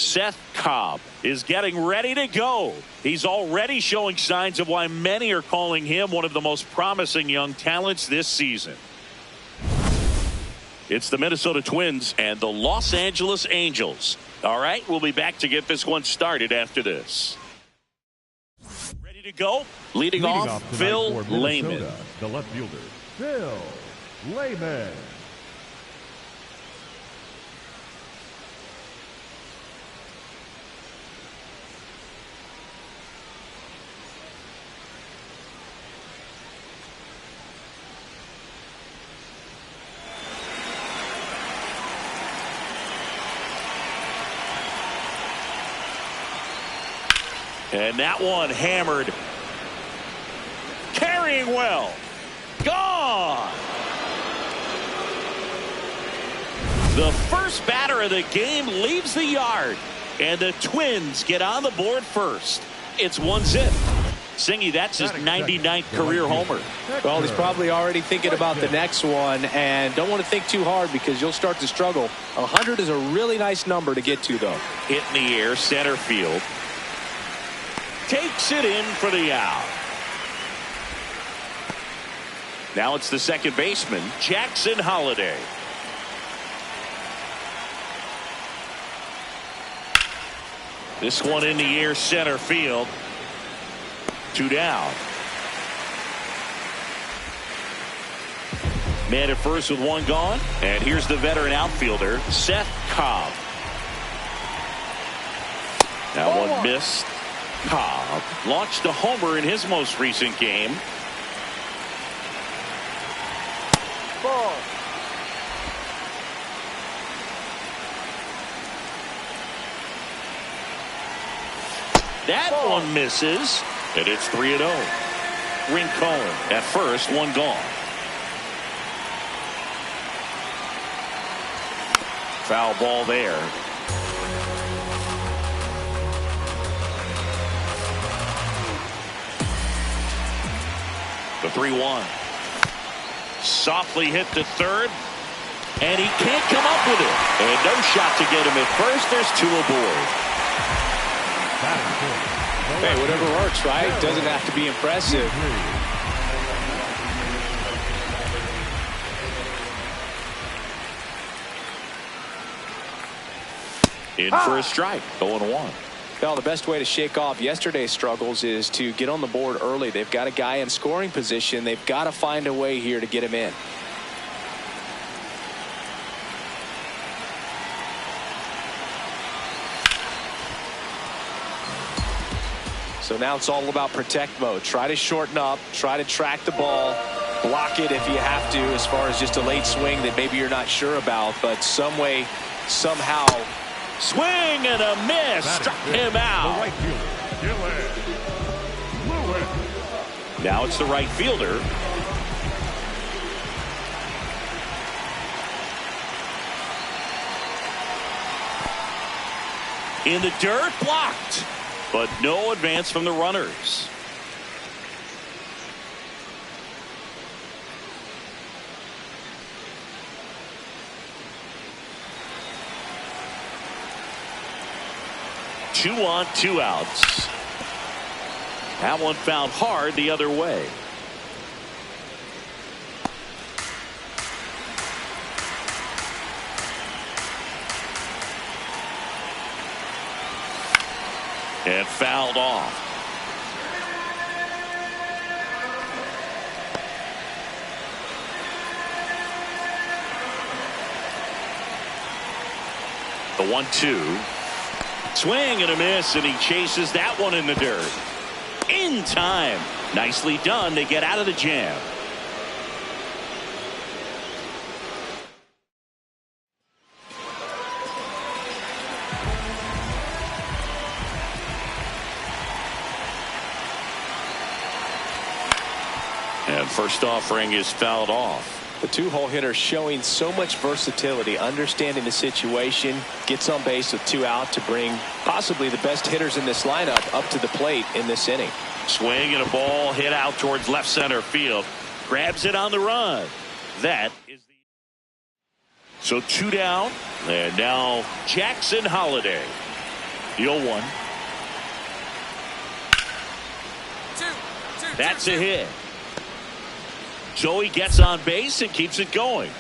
Szen Cobb is getting ready to go. He's already showing signs of why many are calling him one of the most promising young talents this season. It's the Minnesota Twins and the Los Angeles Angels. All right, we'll be back to get this one started after this. Ready to go? Leading off Phil Lehman. The left fielder, Phil Lehman. And that one hammered. Carrying well. Gone. The first batter of the game leaves the yard. And the Twins get on the board first. It's 1-0. Singy, that's his 99th career homer. Well, he's probably already thinking about the next one and don't want to think too hard because you'll start to struggle. 100 is a really nice number to get to, though. Hit in the air, center field. Takes it in for the out. Now it's the second baseman, Jackson Holliday. This one in the air, center field. 2 down. Man at first with 1 gone. And here's the veteran outfielder, Szen Cobb. That one missed. Cobb launched a homer in his most recent game. Ball. That one misses, and it's 3-0. Rincon at first, 1 gone. Foul ball there. The 3-1. Softly hit to third. And he can't come up with it. And no shot to get him at first. There's 2 aboard. Hey, whatever works, right? Doesn't have to be impressive. In for a strike. 0-1. Well, the best way to shake off yesterday's struggles is to get on the board early. They've got a guy in scoring position. They've got to find a way here to get him in. So now it's all about protect mode. Try to shorten up, try to track the ball, block it if you have to, as far as just a late swing that maybe you're not sure about, but some way, somehow. Swing and a miss. Struck him out. Right fielder, now it's the right fielder. In the dirt, blocked. But no advance from the runners. Two on, 2 outs. That one fouled hard the other way. And fouled off. The 1-2. Swing and a miss, and he chases that one in the dirt. In time. Nicely done to get out of the jam. And first offering is fouled off. The 2-hole hitter showing so much versatility, understanding the situation, gets on base with 2 out to bring possibly the best hitters in this lineup up to the plate in this inning. Swing and a ball hit out towards left center field. Grabs it on the run. That is the. So 2 down, and now Jackson Holliday. The 0-1. That's a hit. So he gets on base and keeps it going.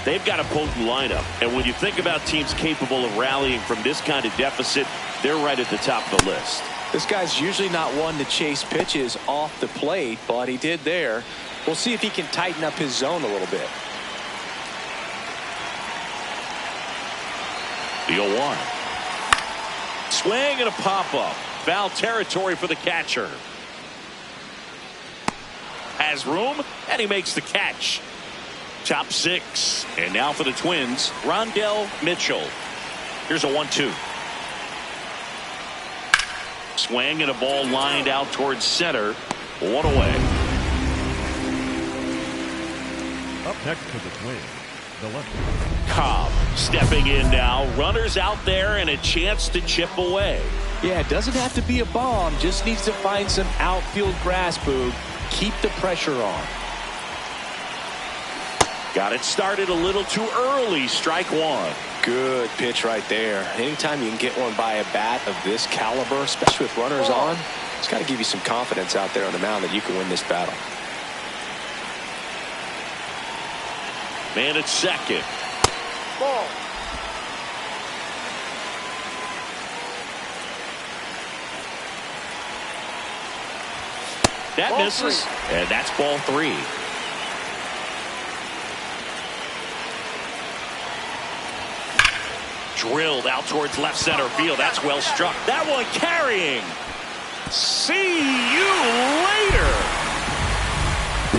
They've got a potent lineup, and when you think about teams capable of rallying from this kind of deficit, they're right at the top of the list. This guy's usually not one to chase pitches off the plate, but he did there. We'll see if he can tighten up his zone a little bit. The 0-1. Swing and a pop-up. Foul territory for the catcher. Has room, and he makes the catch. Top 6. And now for the Twins, Rondell Mitchell. Here's a 1-2. Swing and a ball lined out towards center. 1 away. Up next to the Twins, the lefty. Cobb stepping in now. Runners out there and a chance to chip away. Yeah, it doesn't have to be a bomb. Just needs to find some outfield grass, Boog. Keep the pressure on. Got it started a little too early. Strike 1. Good pitch right there. Anytime you can get one by a bat of this caliber, especially with runners on, it's got to give you some confidence out there on the mound that you can win this battle. Man at second. Ball. That Ball misses, 3. and that's ball 3. Drilled out towards left center field. That's well struck. That one carrying. See you later.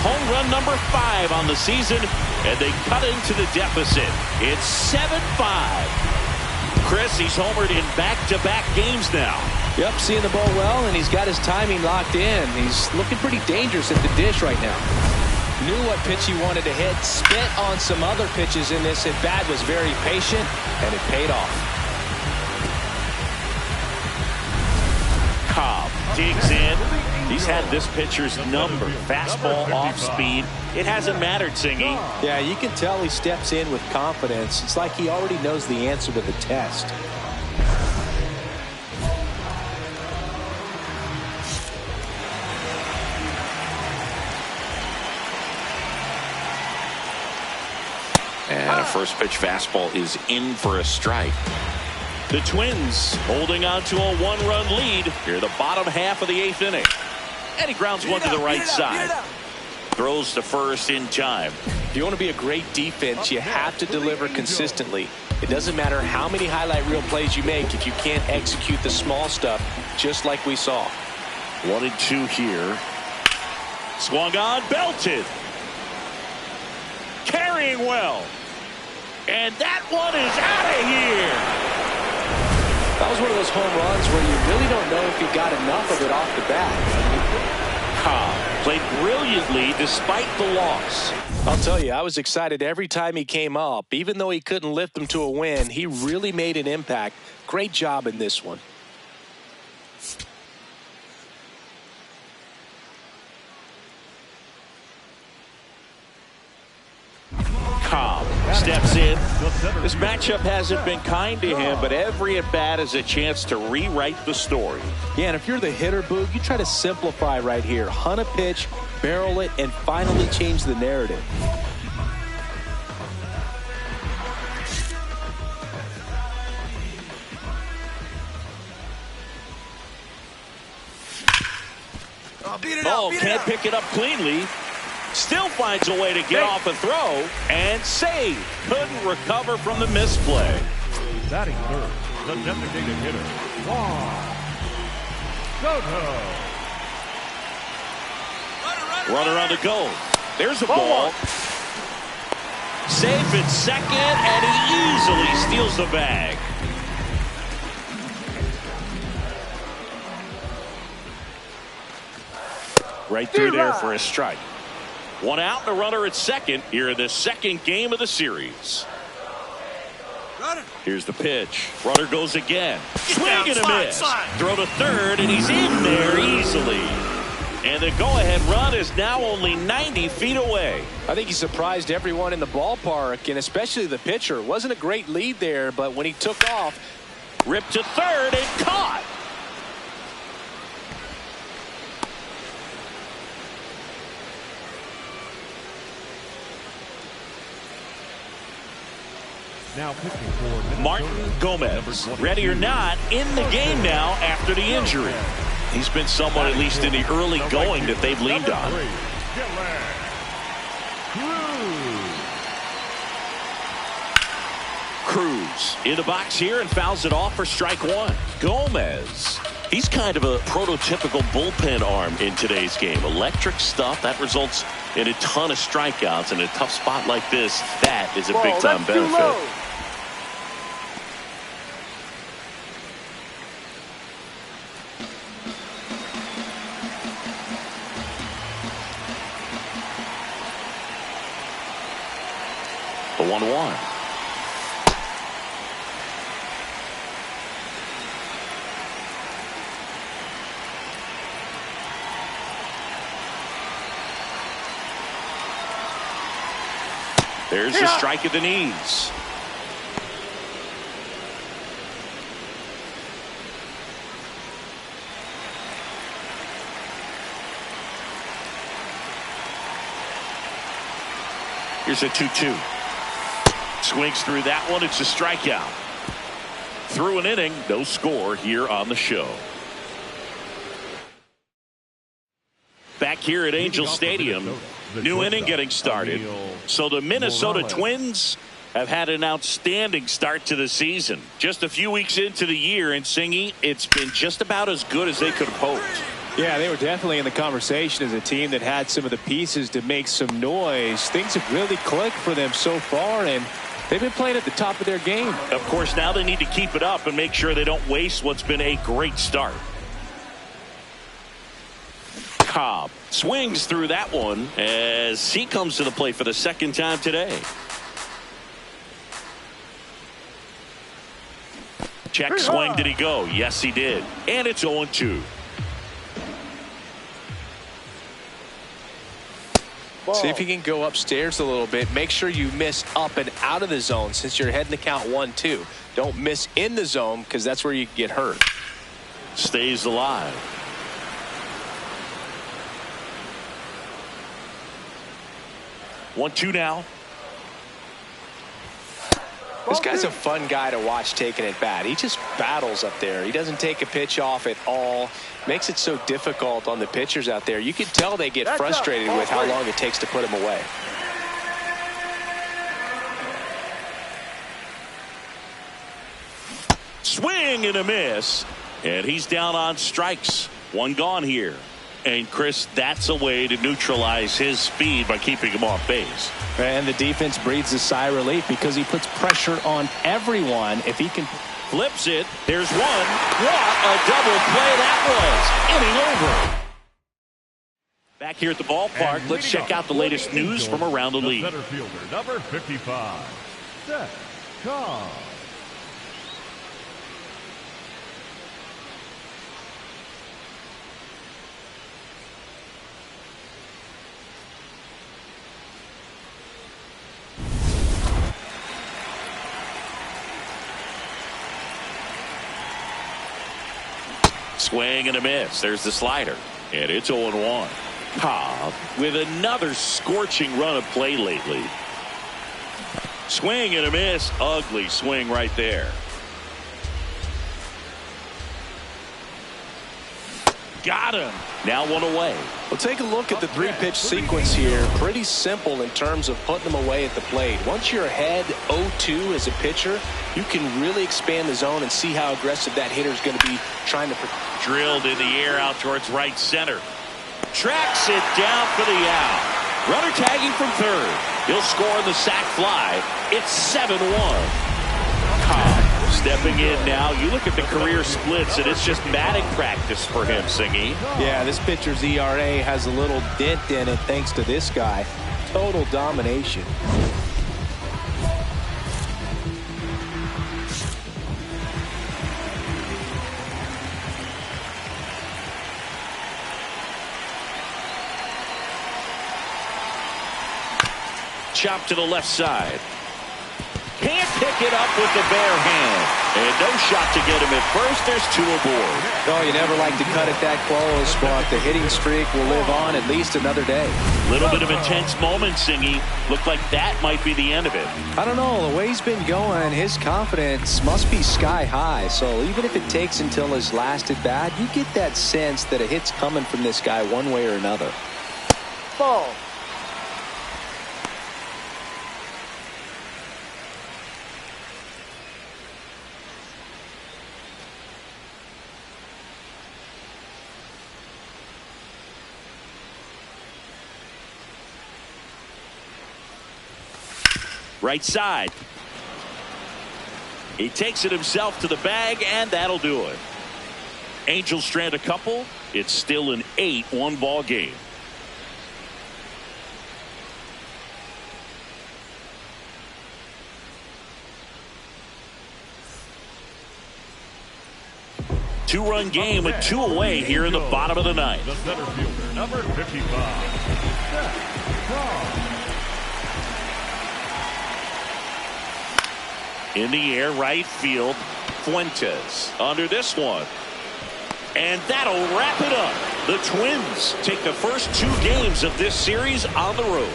Home run number 5 on the season, and they cut into the deficit. It's 7-5. Chris, he's homered in back-to-back games now. Yep, seeing the ball well, and he's got his timing locked in. He's looking pretty dangerous at the dish right now. Knew what pitch he wanted to hit. Spit on some other pitches in this at bat. Was very patient, and it paid off. Cobb digs in. He's had this pitcher's number. Fastball off speed. It hasn't mattered, Singy. Yeah, you can tell he steps in with confidence. It's like he already knows the answer to the test. And a first pitch fastball is in for a strike. The Twins holding on to a 1-run lead here, the bottom half of the 8th inning. And he grounds one to the right side. Throws to first in time. If you want to be a great defense, you have to deliver consistently. It doesn't matter how many highlight reel plays you make if you can't execute the small stuff, just like we saw. 1-2 here. Swung on, belted. Carrying well. And that one is out of here. That was one of those home runs where you really don't know if he got enough of it off the bat. Cobb played brilliantly despite the loss. I'll tell you, I was excited every time he came up. Even though he couldn't lift them to a win, he really made an impact. Great job in this one. Cobb steps in. This matchup hasn't been kind to him, but every at-bat is a chance to rewrite the story. Yeah, and if you're the hitter, Boog, you try to simplify right here. Hunt a pitch, barrel it, and finally change the narrative. Can't pick it up cleanly. Still finds a way to get off a throw and save. Couldn't recover from the misplay. Batting third, the designated hitter, Juan Soto. Runner on the go. There's a ball. Safe at second, and he easily steals the bag. Right through there for a strike. One out and a runner at second here in the second game of the series. Here's the pitch. Runner goes again. Swing and a miss. Throw to third, and he's in there easily. And the go-ahead run is now only 90 feet away. I think he surprised everyone in the ballpark, and especially the pitcher. Wasn't a great lead there, but when he took off, ripped to third and caught. Now pitching for Martin Gomez, ready or not, in the game now after the injury. He's been someone, at least in the early going, that they've leaned on. Cruz in the box here and fouls it off for strike one. Gomez, he's kind of a prototypical bullpen arm in today's game. Electric stuff that results in a ton of strikeouts. In a tough spot like this, that is a big-time benefit. The 1-1. There's the strike at the knees. Here's a 2-2. Swings through that one. It's a strikeout. Through an inning, no score here on the show. Back here at Angel Stadium, new inning getting started. So the Minnesota Twins have had an outstanding start to the season. Just a few weeks into the year, and Singy, it's been just about as good as they could have hoped. Yeah, they were definitely in the conversation as a team that had some of the pieces to make some noise. Things have really clicked for them so far, and they've been playing at the top of their game. Of course, now they need to keep it up and make sure they don't waste what's been a great start. Cobb swings through that one as he comes to the plate for the second time today. Check swing. Did he go? Yes, he did. And it's 0-2. See if you can go upstairs a little bit. Make sure you miss up and out of the zone since you're heading to count 1-2. Don't miss in the zone because that's where you get hurt. Stays alive. One-two now. This guy's a fun guy to watch taking at bat. He just battles up there. He doesn't take a pitch off at all. Makes it so difficult on the pitchers out there. You can tell they get frustrated with how long it takes to put him away. Swing and a miss. And he's down on strikes. One gone here. And Chris, that's a way to neutralize his speed by keeping him off base. And the defense breathes a sigh of relief because he puts pressure on everyone. If he can flips it, there's one. What a double play that was. Inning over. Back here at the ballpark, let's check out the latest news from around the league. Center fielder, number 55, Szen Cobb. Swing and a miss. There's the slider. And it's 0-1. Cobb with another scorching run of play lately. Swing and a miss. Ugly swing right there. Got him. Now one away. Well, take a look at the three-pitch sequence here. Pretty simple in terms of putting them away at the plate. Once you're ahead 0-2 as a pitcher, you can really expand the zone and see how aggressive that hitter is going to be trying to. Drilled in the air out towards right center. Tracks it down for the out. Runner tagging from third. He'll score on the sac fly. It's 7-1. Cobb stepping in now. You look at the career splits, and it's just batting practice for him, Singy. Yeah, this pitcher's ERA has a little dent in it thanks to this guy. Total domination. Chop to the left side. Can't pick it up with the bare hand. And no shot to get him at first. There's 2 aboard. Oh, you never like to cut it that close, but the hitting streak will live on at least another day. Little bit of intense moment, Singy. Looked like that might be the end of it. I don't know. The way he's been going, his confidence must be sky high. So even if it takes until his last at bat, you get that sense that a hit's coming from this guy one way or another. Ball. Right side. He takes it himself to the bag, and that'll do it. Angels strand a couple. It's still an 8-1 ball game. Two-run game with 2 away here in the bottom of the ninth. The center fielder, number 55, Szen Cobb. In the air, right field, Fuentes under this one. And that'll wrap it up. The Twins take the first 2 games of this series on the road.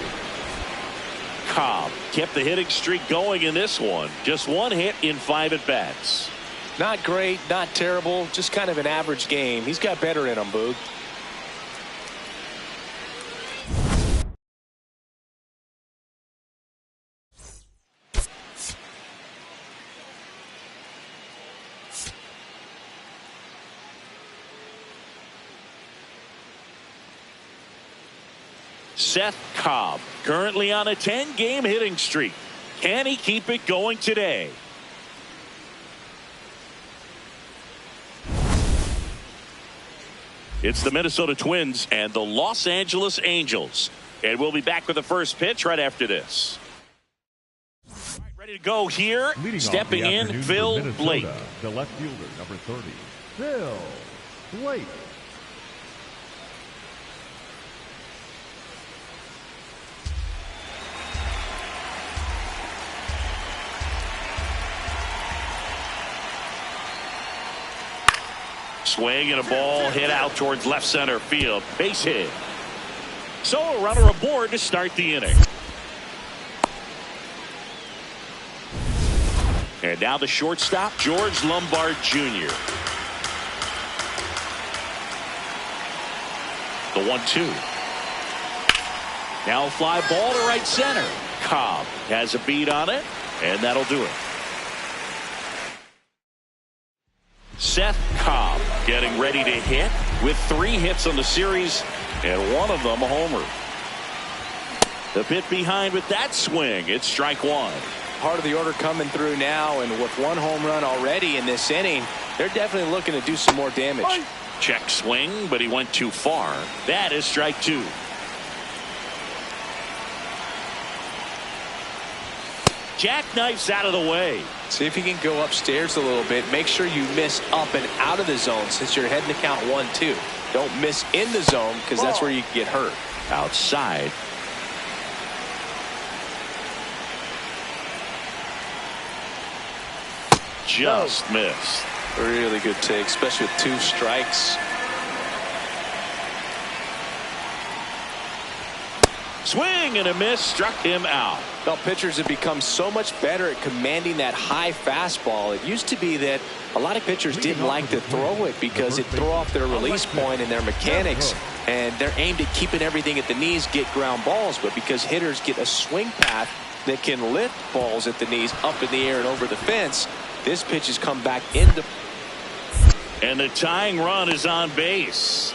Cobb kept the hitting streak going in this one. Just 1 hit in 5 at-bats. Not great, not terrible, just kind of an average game. He's got better in him, Boog. Szen Cobb currently on a 10-game hitting streak. Can he keep it going today? It's the Minnesota Twins and the Los Angeles Angels. And we'll be back with the first pitch right after this. Ready to go here. Stepping in, Phil Blake. The left fielder, number 30, Phil Blake. Swing and a ball hit out towards left center field. Base hit. So a runner aboard to start the inning. And now the shortstop, George Lombard Jr. The 1-2. Now a fly ball to right center. Cobb has a beat on it, and that'll do it. Szen Cobb getting ready to hit with 3 hits on the series, and 1 of them a homer. The pit behind with that swing. It's strike 1. Part of the order coming through now, and with 1 home run already in this inning, they're definitely looking to do some more damage. Check swing, but he went too far. That is strike 2. Jackknifes out of the way. See if you can go upstairs a little bit. Make sure you miss up and out of the zone since you're heading to count 1-2. Don't miss in the zone because that's where you can get hurt. Outside. Just missed. Really good take, especially with 2 strikes. Swing and a miss, struck him out. Well, pitchers have become so much better at commanding that high fastball. It used to be that a lot of pitchers didn't like to throw it because it threw off their release point and their mechanics, and they're aimed at keeping everything at the knees, get ground balls. But because hitters get a swing path that can lift balls at the knees up in the air and over the fence, this pitch has come back into. And the tying run is on base.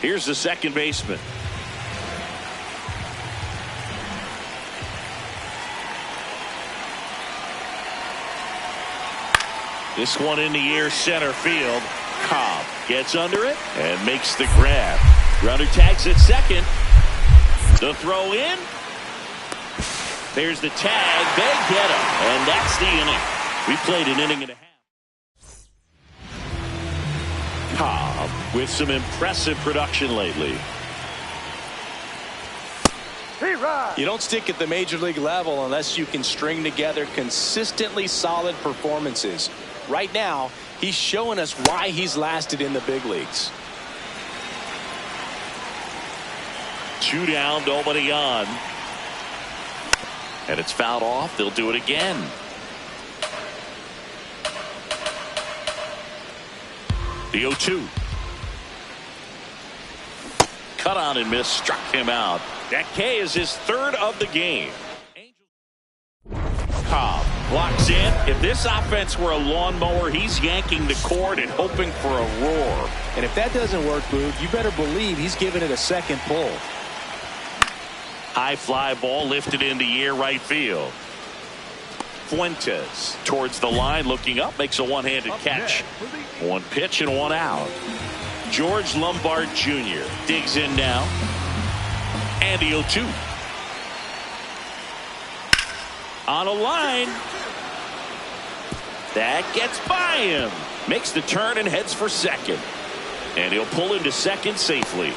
Here's the second baseman. This one in the air, center field. Cobb gets under it and makes the grab. Runner tags at second. The throw in. There's the tag. They get him. And that's the inning. We played an inning and a half. Cobb with some impressive production lately. You don't stick at the major league level unless you can string together consistently solid performances. Right now, he's showing us why he's lasted in the big leagues. 2 down, nobody on. And it's fouled off. They'll do it again. The 0-2. Cut on and miss, struck him out. That K is his 3rd of the game. Cobb blocks in. If this offense were a lawnmower, he's yanking the cord and hoping for a roar. And if that doesn't work, Boog, you better believe he's giving it a second pull. High fly ball lifted in the air, right field. Fuentes towards the line, looking up, makes a one-handed catch. 1 pitch and 1 out. George Lombard Jr. digs in now. And the 0-2. On a line. That gets by him. Makes the turn and heads for second. And he'll pull into second safely.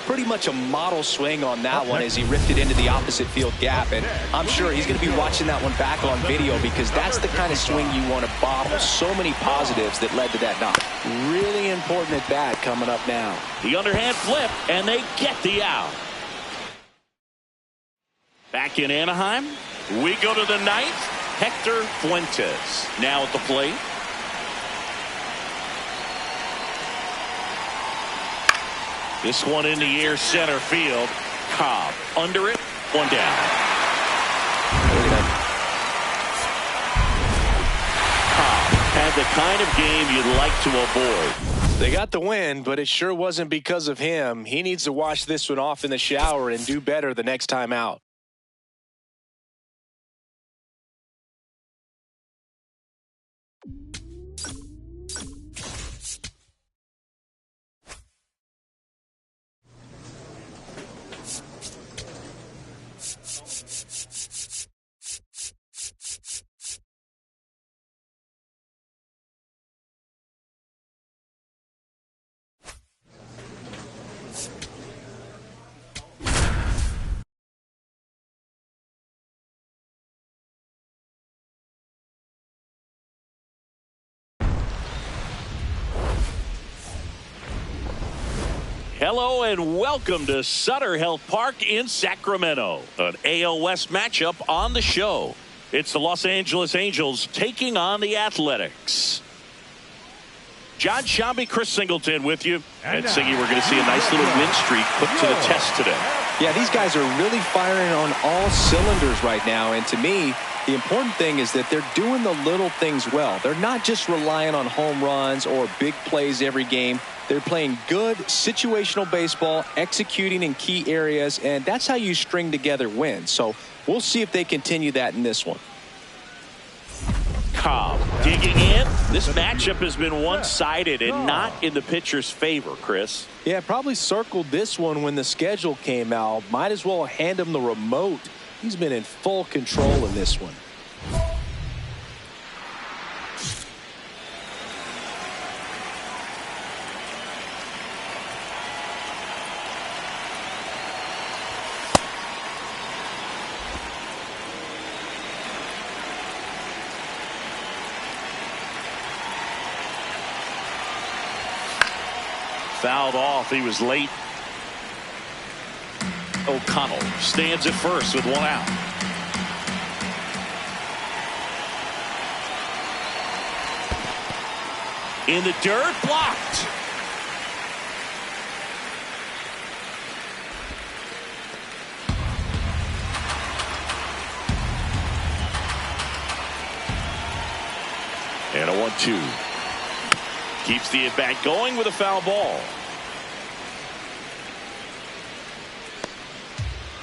Pretty much a model swing on that one as he ripped it into the opposite field gap. And I'm sure he's going to be watching that one back on video because that's the kind of swing you want to bottle. So many positives that led to that knock. Really important at bat coming up now. The underhand flip, and they get the out. Back in Anaheim, we go to the 9th. Hector Fuentes now at the plate. This one in the air, center field. Cobb under it, 1 down. Cobb had the kind of game you'd like to avoid. They got the win, but it sure wasn't because of him. He needs to wash this one off in the shower and do better the next time out. Hello and welcome to Sutter Health Park in Sacramento. An AL West matchup on the show. It's the Los Angeles Angels taking on the Athletics. John Shambi, Chris Singleton with you. And Singy, we're going to see a nice little win streak put to the test today. Yeah, these guys are really firing on all cylinders right now. And to me, the important thing is that they're doing the little things well. They're not just relying on home runs or big plays every game. They're playing good situational baseball, executing in key areas, and that's how you string together wins. So we'll see if they continue that in this one. Cobb digging in. This matchup has been one-sided and not in the pitcher's favor, Chris. Yeah, probably circled this one when the schedule came out. Might as well hand him the remote. He's been in full control in this one. Fouled off. He was late. O'Connell stands at first with 1 out. In the dirt, blocked. And a 1-2. Keeps the at-bat going with a foul ball.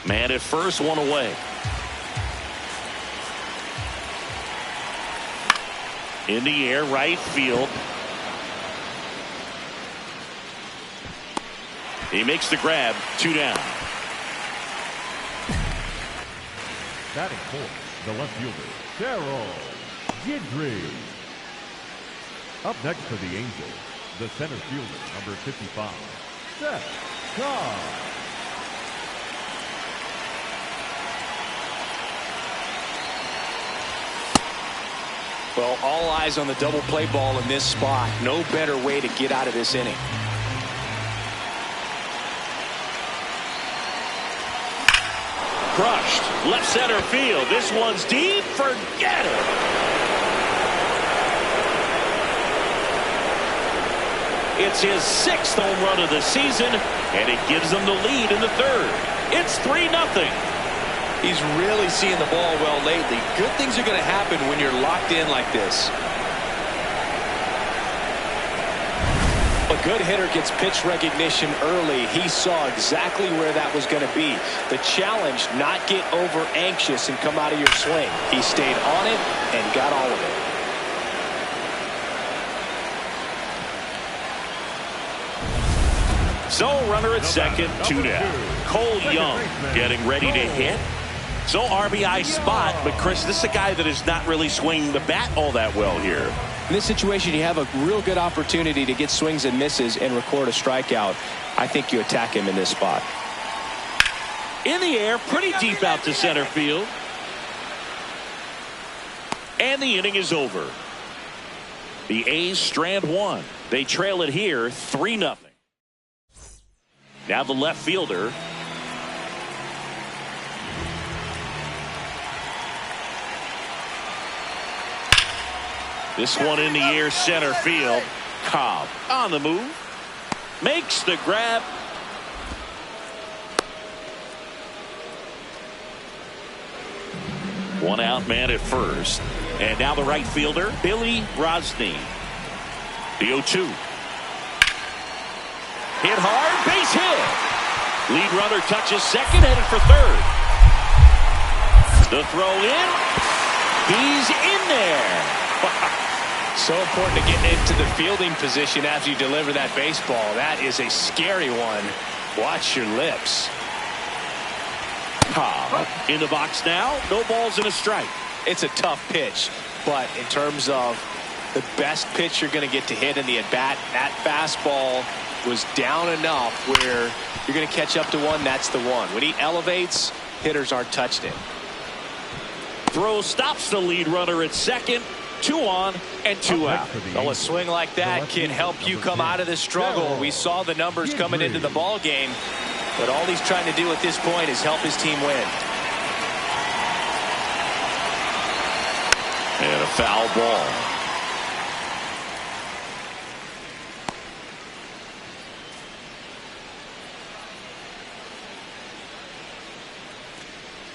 Man at first, 1 away. In the air, right field. He makes the grab, 2 down. Batting fourth, the left fielder, Steroid. Gidry. Up next for the Angels, the center fielder, number 55, Szen Cobb. Well, all eyes on the double play ball in this spot. No better way to get out of this inning. Crushed. Left center field. This one's deep. Forget it. It's his 6th home run of the season, and it gives them the lead in the 3rd. It's 3-0. He's really seeing the ball well lately. Good things are going to happen when you're locked in like this. A good hitter gets pitch recognition early. He saw exactly where that was going to be. The challenge, not get over anxious and come out of your swing. He stayed on it and got all of it. So runner at second, 2 down. Cole Young getting ready to hit. So RBI spot, but Chris, this is a guy that is not really swinging the bat all that well here. In this situation, you have a real good opportunity to get swings and misses and record a strikeout. I think you attack him in this spot. In the air, pretty deep out to center field. And the inning is over. The A's strand one. They trail it here 3-0. Now the left fielder. This one in the air, center field. Cobb on the move. Makes the grab. One out man at first. And now the right fielder, Billy Rosny. The 0-2. Hit hard, base hit. Lead runner touches second, headed for third. The throw in. He's in there. So important to get into the fielding position as you deliver that baseball. That is a scary one. Watch your lips. Cobb in the box now. No balls and a strike. It's a tough pitch, but in terms of the best pitch you're going to get to hit in the at-bat, that fastball was down enough where you're going to catch up to one. That's the one. When he elevates, hitters aren't touched him. Throw stops the lead runner at second. 2 on and 2 out. Well, a swing like that can help you come out of this struggle. We saw the numbers coming into the ball game, but all he's trying to do at this point is help his team win. And a foul ball.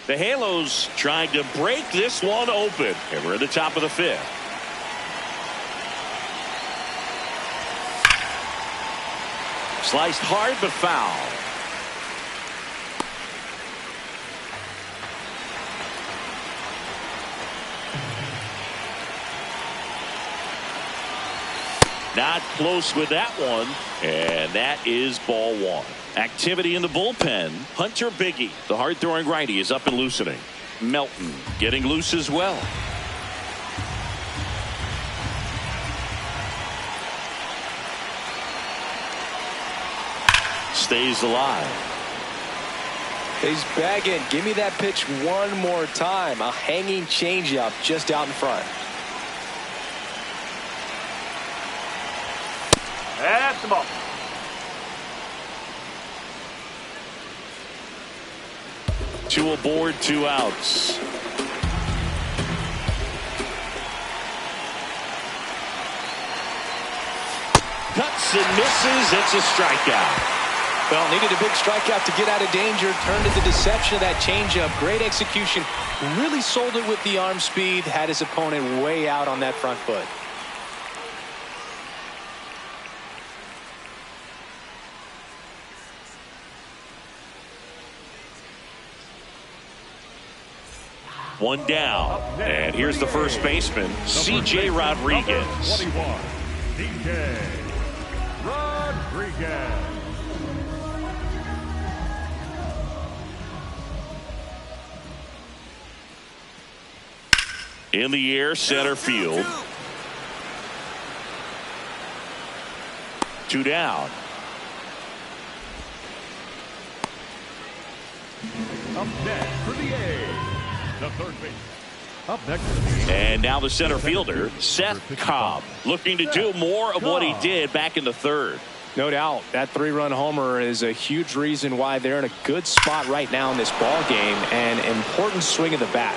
The Halos trying to break this one open. And we're at the top of the 5th. Sliced hard but foul. Not close with that one. And that is ball 1. Activity in the bullpen. Hunter Biggie, the hard-throwing righty, is up and loosening. Melton getting loose as well. Stays alive. He's bagging. Give me that pitch one more time. A hanging changeup just out in front. That's the ball. Two aboard, 2 outs. Cuts and misses. It's a strikeout. Well, needed a big strikeout to get out of danger. Turned into deception of that changeup. Great execution. Really sold it with the arm speed. Had his opponent way out on that front foot. One down. And here's the first baseman, C.J. Rodriguez. 21, C.J. Rodriguez. In the air, center field. 2 down. Up next for the A's, the third base. Up next. And now the center fielder, Szen Cobb, looking to do more of what he did back in the third. No doubt. That 3-run homer is a huge reason why they're in a good spot right now in this ball game. And important swing of the bat.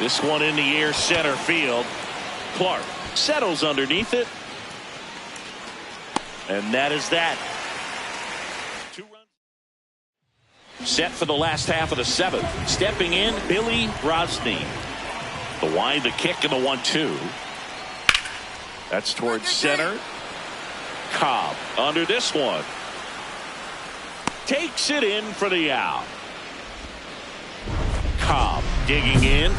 This one in the air, center field. Clark settles underneath it. And that is that. 2 runs. Set for the last half of the 7th. Stepping in, Billy Rosny. The wind, the kick, and the 1-2. That's towards center. Cobb under this one. Takes it in for the out. Cobb digging in.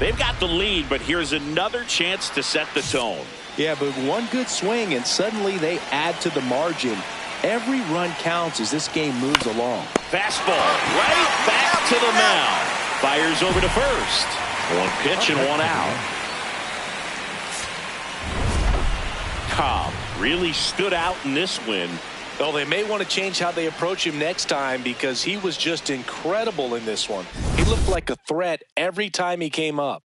They've got the lead, but here's another chance to set the tone. Yeah, but one good swing, and suddenly they add to the margin. Every run counts as this game moves along. Fastball right back to the mound. Fires over to first. 1 pitch and 1 out. Cobb really stood out in this win. Well, they may want to change how they approach him next time because he was just incredible in this one. He looked like a threat every time he came up.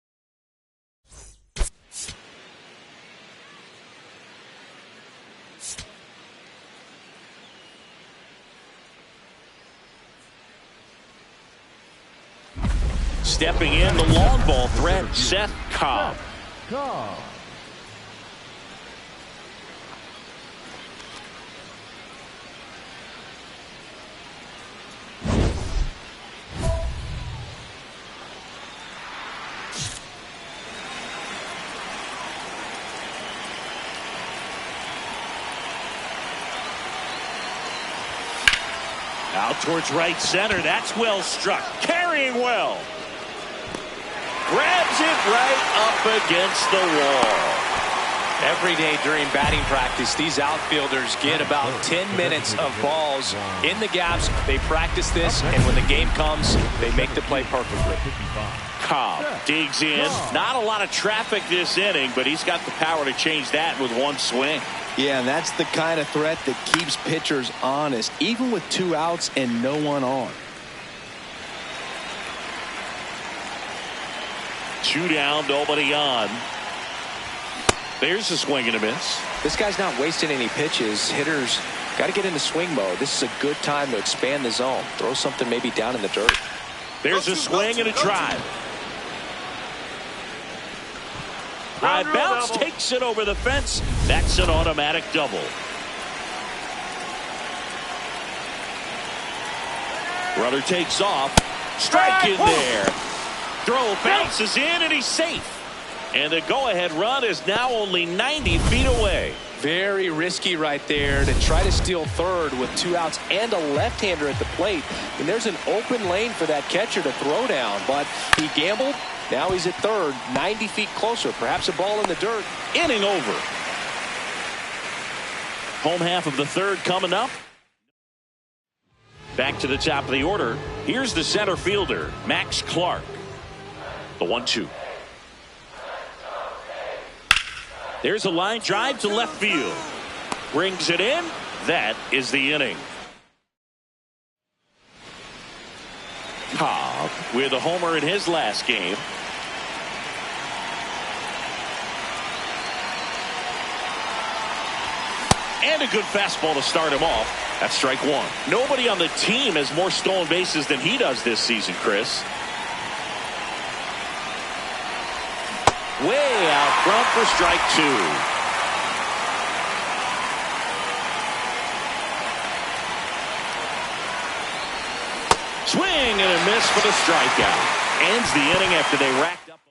Stepping in, the long ball threat, Szen Cobb. Out towards right center. That's well struck. Carrying well. Grabs it right up against the wall. Every day during batting practice, these outfielders get about 10 minutes of balls in the gaps. They practice this, and when the game comes, they make the play perfectly. Cobb digs in. Not a lot of traffic this inning, but he's got the power to change that with 1 swing. Yeah, and that's the kind of threat that keeps pitchers honest, even with 2 outs and no one on. 2 down, nobody on. There's a swing and a miss. This guy's not wasting any pitches. Hitters got to get into swing mode. This is a good time to expand the zone. Throw something maybe down in the dirt. There's a swing and a drive. High bounce, takes it over the fence. That's an automatic double. Runner takes off. Strike in there. Throw bounces in, and he's safe. And the go-ahead run is now only 90 feet away. Very risky right there to try to steal third with 2 outs and a left-hander at the plate. And there's an open lane for that catcher to throw down, but he gambled. Now he's at third, 90 feet closer. Perhaps a ball in the dirt. Inning over. Home half of the 3rd coming up. Back to the top of the order. Here's the center fielder, Max Clark. The 1-2. There's a line drive to left field. Brings it in. That is the inning. Cobb with a homer in his last game. And a good fastball to start him off. That's strike 1. Nobody on the team has more stolen bases than he does this season, Chris. Way out front for strike 2. Swing and a miss for the strikeout. Ends the inning after they racked up.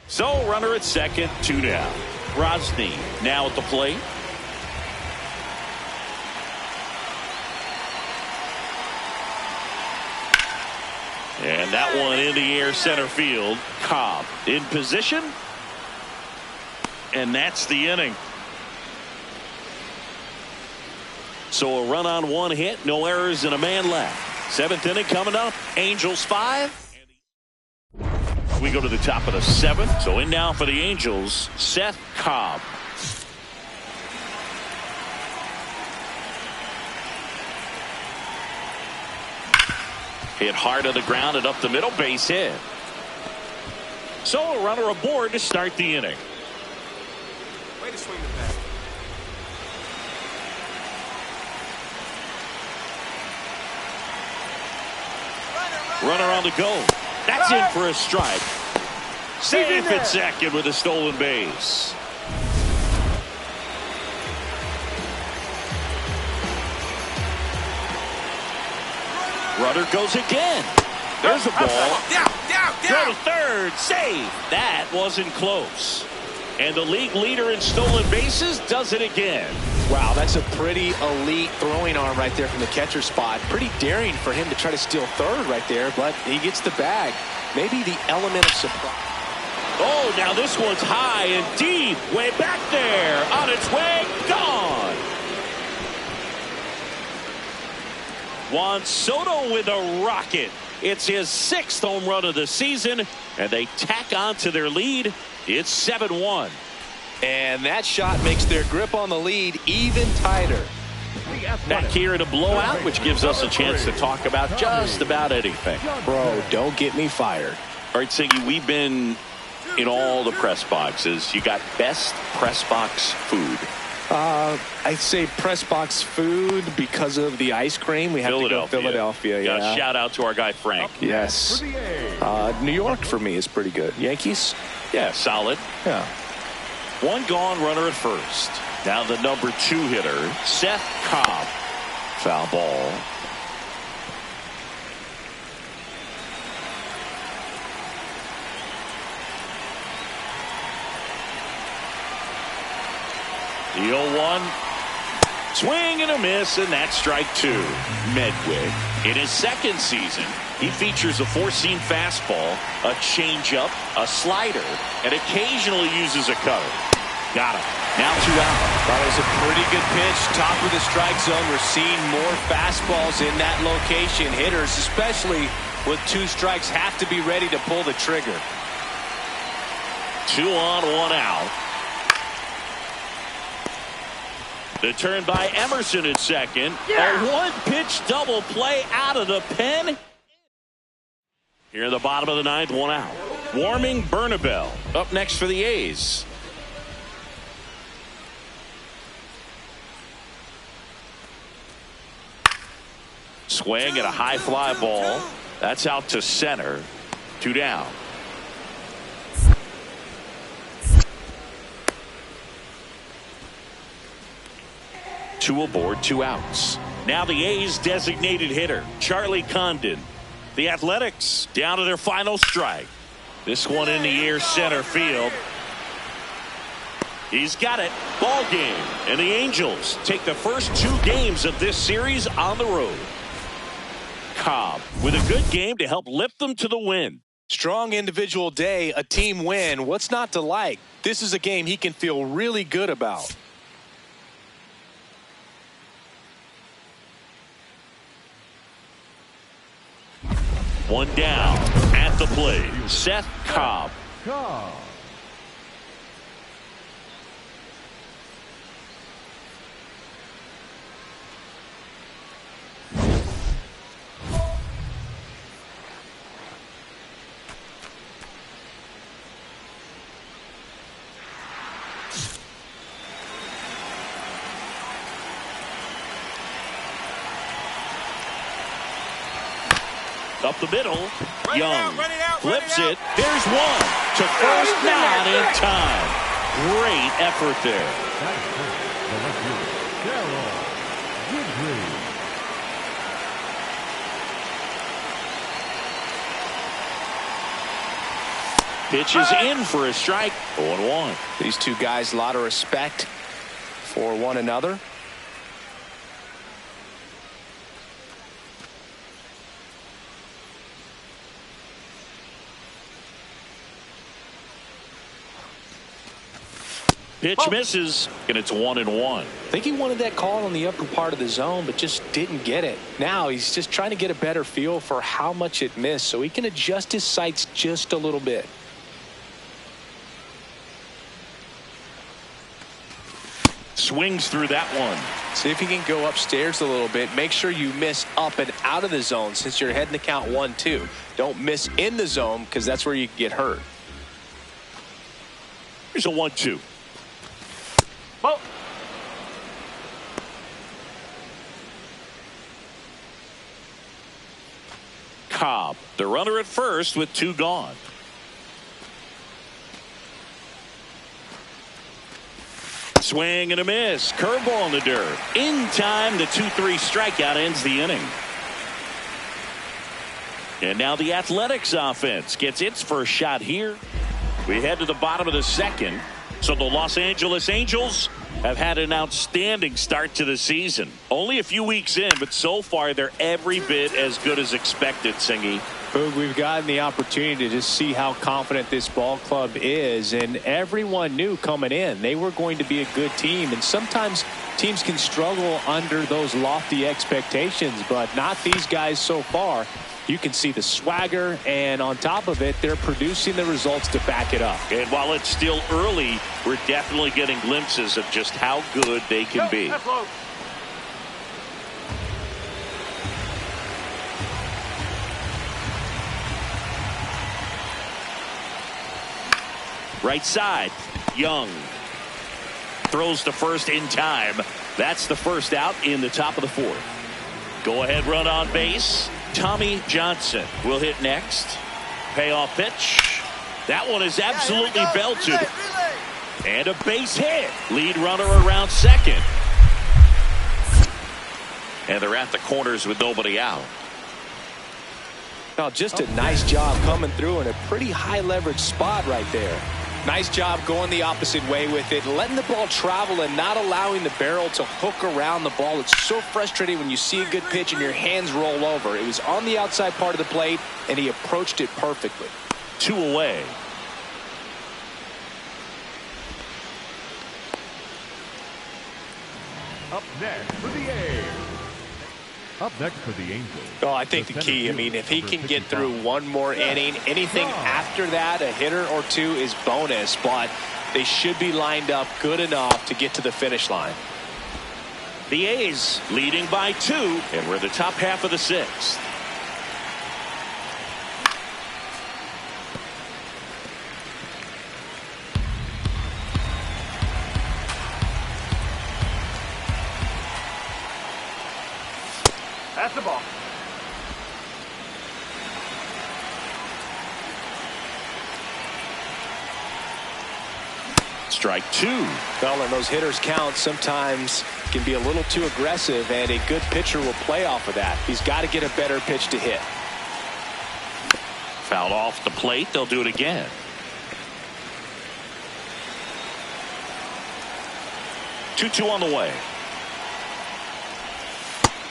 So runner at second, 2 down. Rosny now at the plate. And that one in the air, center field. Cobb in position. And that's the inning. So a run on 1 hit, no errors, and a man left. 7th inning coming up. Angels 5. We go to the top of the 7th. So in now for the Angels, Szen Cobb. Hit hard to the ground and up the middle, base hit. So a runner aboard to start the inning. Way to swing the bat. Runner on the go. That's in for a strike. Safe at second with a stolen base. Runner goes again. There's a ball. Throw to third. Save. That wasn't close. And the league leader in stolen bases does it again. Wow, that's a pretty elite throwing arm right there from the catcher spot. Pretty daring for him to try to steal third right there, but he gets the bag. Maybe the element of surprise. Oh, now this one's high and deep. Way back there. On its way. Gone. Juan Soto with a rocket. It's his 6th home run of the season, and they tack on to their lead. It's 7-1. And that shot makes their grip on the lead even tighter. Back here in a blowout, which gives us a chance to talk about just about anything. Bro, don't get me fired. All right, Szenky, we've been in all the press boxes. You got best press box food. I'd say press box food because of the ice cream. We have to go Philadelphia. Yeah. Shout out to our guy Frank. Yes. New York for me is pretty good. Yankees? Yeah, solid. Yeah. One gone, runner at first. Now the number 2 hitter, Szen Cobb. Foul ball. The 0-1. Swing and a miss, and that's strike 2. Medwig. In his 2nd season, he features a 4-seam fastball, a changeup, a slider, and occasionally uses a cutter. Got him. Now 2 out. That was a pretty good pitch. Top of the strike zone. We're seeing more fastballs in that location. Hitters, especially with 2 strikes, have to be ready to pull the trigger. 2 on, 1 out. The turn by Emerson at second. A 1-pitch double play out of the pen. Here in the bottom of the 9th, 1 out. Warming Bernabel up next for the A's. Swing at a high fly ball. That's out to center. 2 down. 2 aboard, 2 outs. Now the A's designated hitter, Charlie Condon. The Athletics down to their final strike. This one in the air, center field. He's got it. Ball game. And the Angels take the first 2 games of this series on the road. Cobb with a good game to help lift them to the win. Strong individual day, a team win. What's not to like? This is a game he can feel really good about. One down at the plate. Szen Cobb. Up the middle, Young flips it. There's one to first, not in time. Great effort there. Pitch is in for a strike. 0-1. These 2 guys, a lot of respect for one another. Pitch misses, and it's 1-1. I think he wanted that call on the upper part of the zone, but just didn't get it. Now he's just trying to get a better feel for how much it missed so he can adjust his sights just a little bit. Swings through that one. See if you can go upstairs a little bit. Make sure you miss up and out of the zone since you're heading to count 1-2. Don't miss in the zone because that's where you get hurt. Here's a 1-2. Oh. Cobb, the runner at first with 2 gone. Swing and a miss. Curveball in the dirt. In time, the 2-3 strikeout ends the inning. And now the Athletics offense gets its first shot here. We head to the bottom of the second. So the Los Angeles Angels have had an outstanding start to the season. Only a few weeks in, but so far they're every bit as good as expected, Singy. We've gotten the opportunity to just see how confident this ball club is, and everyone knew coming in they were going to be a good team, and sometimes teams can struggle under those lofty expectations, but not these guys so far. You can see the swagger, and on top of it, they're producing the results to back it up. And while it's still early, we're definitely getting glimpses of just how good they can be. Right side, Young throws to first in time. That's the first out in the top of the 4th. Go ahead run on base. Tommy Johnson will hit next. Payoff pitch. That one is absolutely belted. And a base hit. Lead runner around second. And they're at the corners with nobody out. Now just a nice job coming through in a pretty high leverage spot right there. Nice job going the opposite way with it, letting the ball travel and not allowing the barrel to hook around the ball. It's so frustrating when you see a good pitch and your hands roll over. It was on the outside part of the plate, and he approached it perfectly. 2 away. Up next for the A's. Up next for the Angels. Oh, I think the key, I mean, if he can get through one more inning, anything after that, a hitter or 2 is bonus, but they should be lined up good enough to get to the finish line. The A's leading by 2, and we're in the top half of the 6th. That's the ball. Strike 2. Well, and those hitters count sometimes can be a little too aggressive, and a good pitcher will play off of that. He's got to get a better pitch to hit. Fouled off the plate. They'll do it again. 2-2 on the way.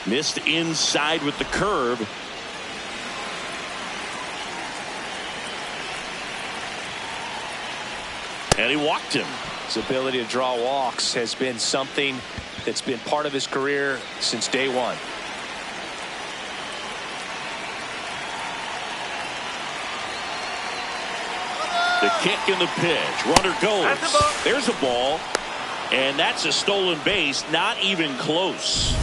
Missed inside with the curve. And he walked him. His ability to draw walks has been something that's been part of his career since day one. The kick and the pitch. Runner goes. There's a ball. And that's a stolen base. Not even close.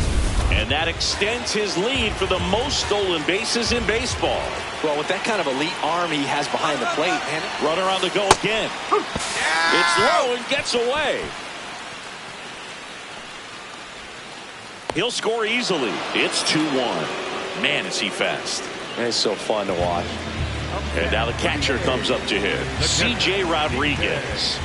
And that extends his lead for the most stolen bases in baseball. Well, with that kind of elite arm he has behind the plate, man. Runner on the go again. It's low and gets away. He'll score easily. It's 2-1. Man, is he fast. It's so fun to watch. And now the catcher comes up to him. C.J. Rodriguez.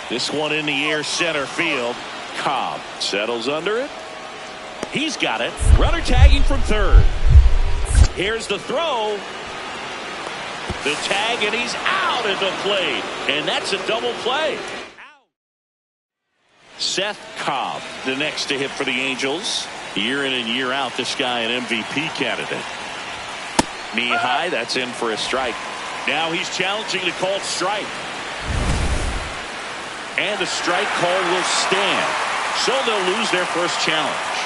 This one in the air center field. Cobb settles under it. He's got it. Runner tagging from third. Here's the throw. The tag, and he's out at the plate. And that's a double play. Szen Cobb, the next to hit for the Angels. Year in and year out, this guy an MVP candidate. Knee high, that's in for a strike. Now he's challenging the called strike. And the strike call will stand. So they'll lose their first challenge.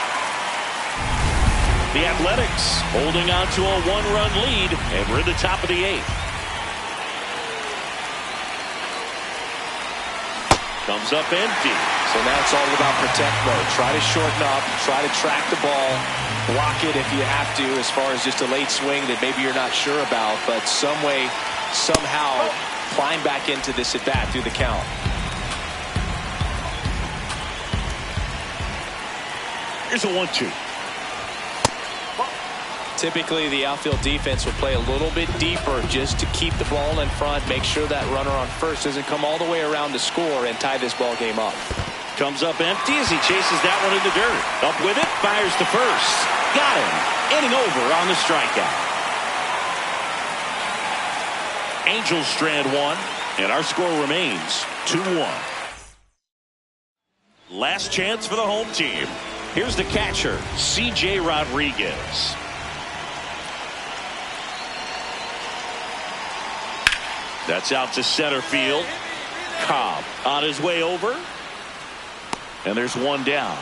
The Athletics holding on to a 1-run lead, and we're in the top of the 8th. Comes up empty. So now it's all about protect mode. Try to shorten up, try to track the ball, block it if you have to, as far as just a late swing that maybe you're not sure about, but some way, somehow climb back into this at bat through the count. Here's a 1-2. Typically, the outfield defense will play a little bit deeper just to keep the ball in front, make sure that runner on first doesn't come all the way around to score and tie this ball game up. Comes up empty as he chases that one in the dirt. Up with it, fires to first. Got him. Inning over on the strikeout. Angels strand 1, and our score remains 2-1. Last chance for the home team. Here's the catcher, C.J. Rodriguez. That's out to center field. Cobb on his way over. And there's one down.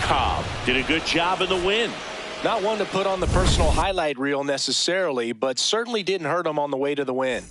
Cobb did a good job in the win. Not one to put on the personal highlight reel necessarily, but certainly didn't hurt him on the way to the win.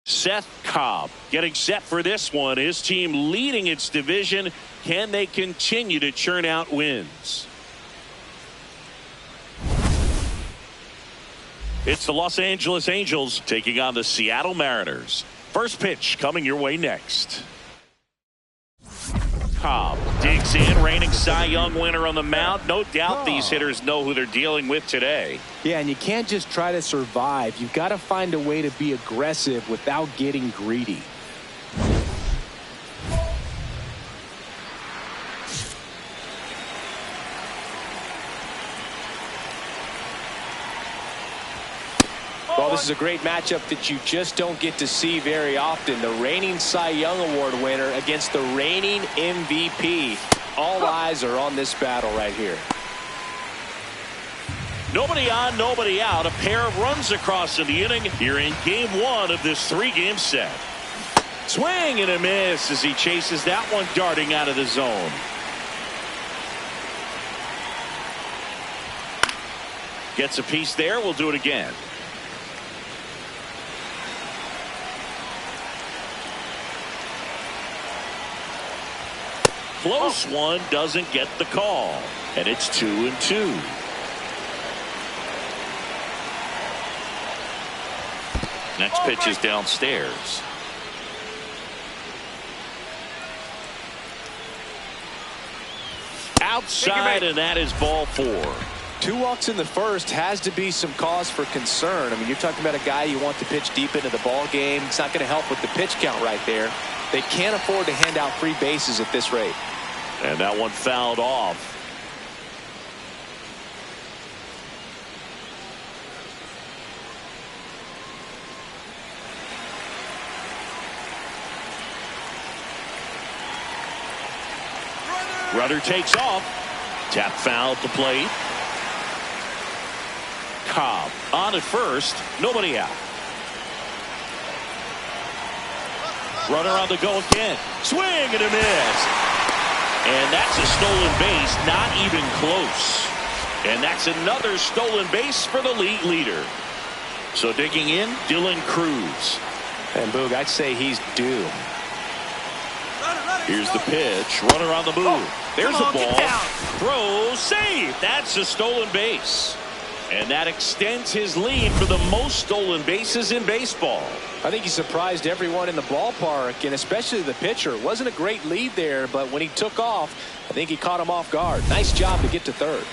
Szen Cobb getting set for this one. His team leading its division. Can they continue to churn out wins? It's the Los Angeles Angels taking on the Seattle Mariners. First pitch coming your way next. Cobb digs in, reigning Cy Young winner on the mound. No doubt these hitters know who they're dealing with today. Yeah, and you can't just try to survive. You've got to find a way to be aggressive without getting greedy. Well, this is a great matchup that you just don't get to see very often. The reigning Cy Young Award winner against the reigning MVP. All eyes are on this battle right here. Nobody on, nobody out. A pair of runs across in the inning here in game one of this three-game set. Swing and a miss as he chases that one darting out of the zone. Gets a piece there. We'll do it again. Close one, doesn't get the call. And it's 2-2. Next pitch is downstairs. Outside, and that is ball 4. 2 walks in the first has to be some cause for concern. I mean, you're talking about a guy you want to pitch deep into the ball game. It's not going to help with the pitch count right there. They can't afford to hand out free bases at this rate. And that one fouled off. Runner takes off. Tap foul at the plate. Cobb on at first. Nobody out. Runner on the go again. Swing and a miss. And that's a stolen base. Not even close. And that's another stolen base for the league leader. So digging in, Dylan Cruz. And Boog, I'd say he's due. Here's the pitch. Runner on the move. There's the ball. Throw, save. That's a stolen base. And that extends his lead for the most stolen bases in baseball. I think he surprised everyone in the ballpark, and especially the pitcher. It wasn't a great lead there, but when he took off, I think he caught him off guard. Nice job to get to third.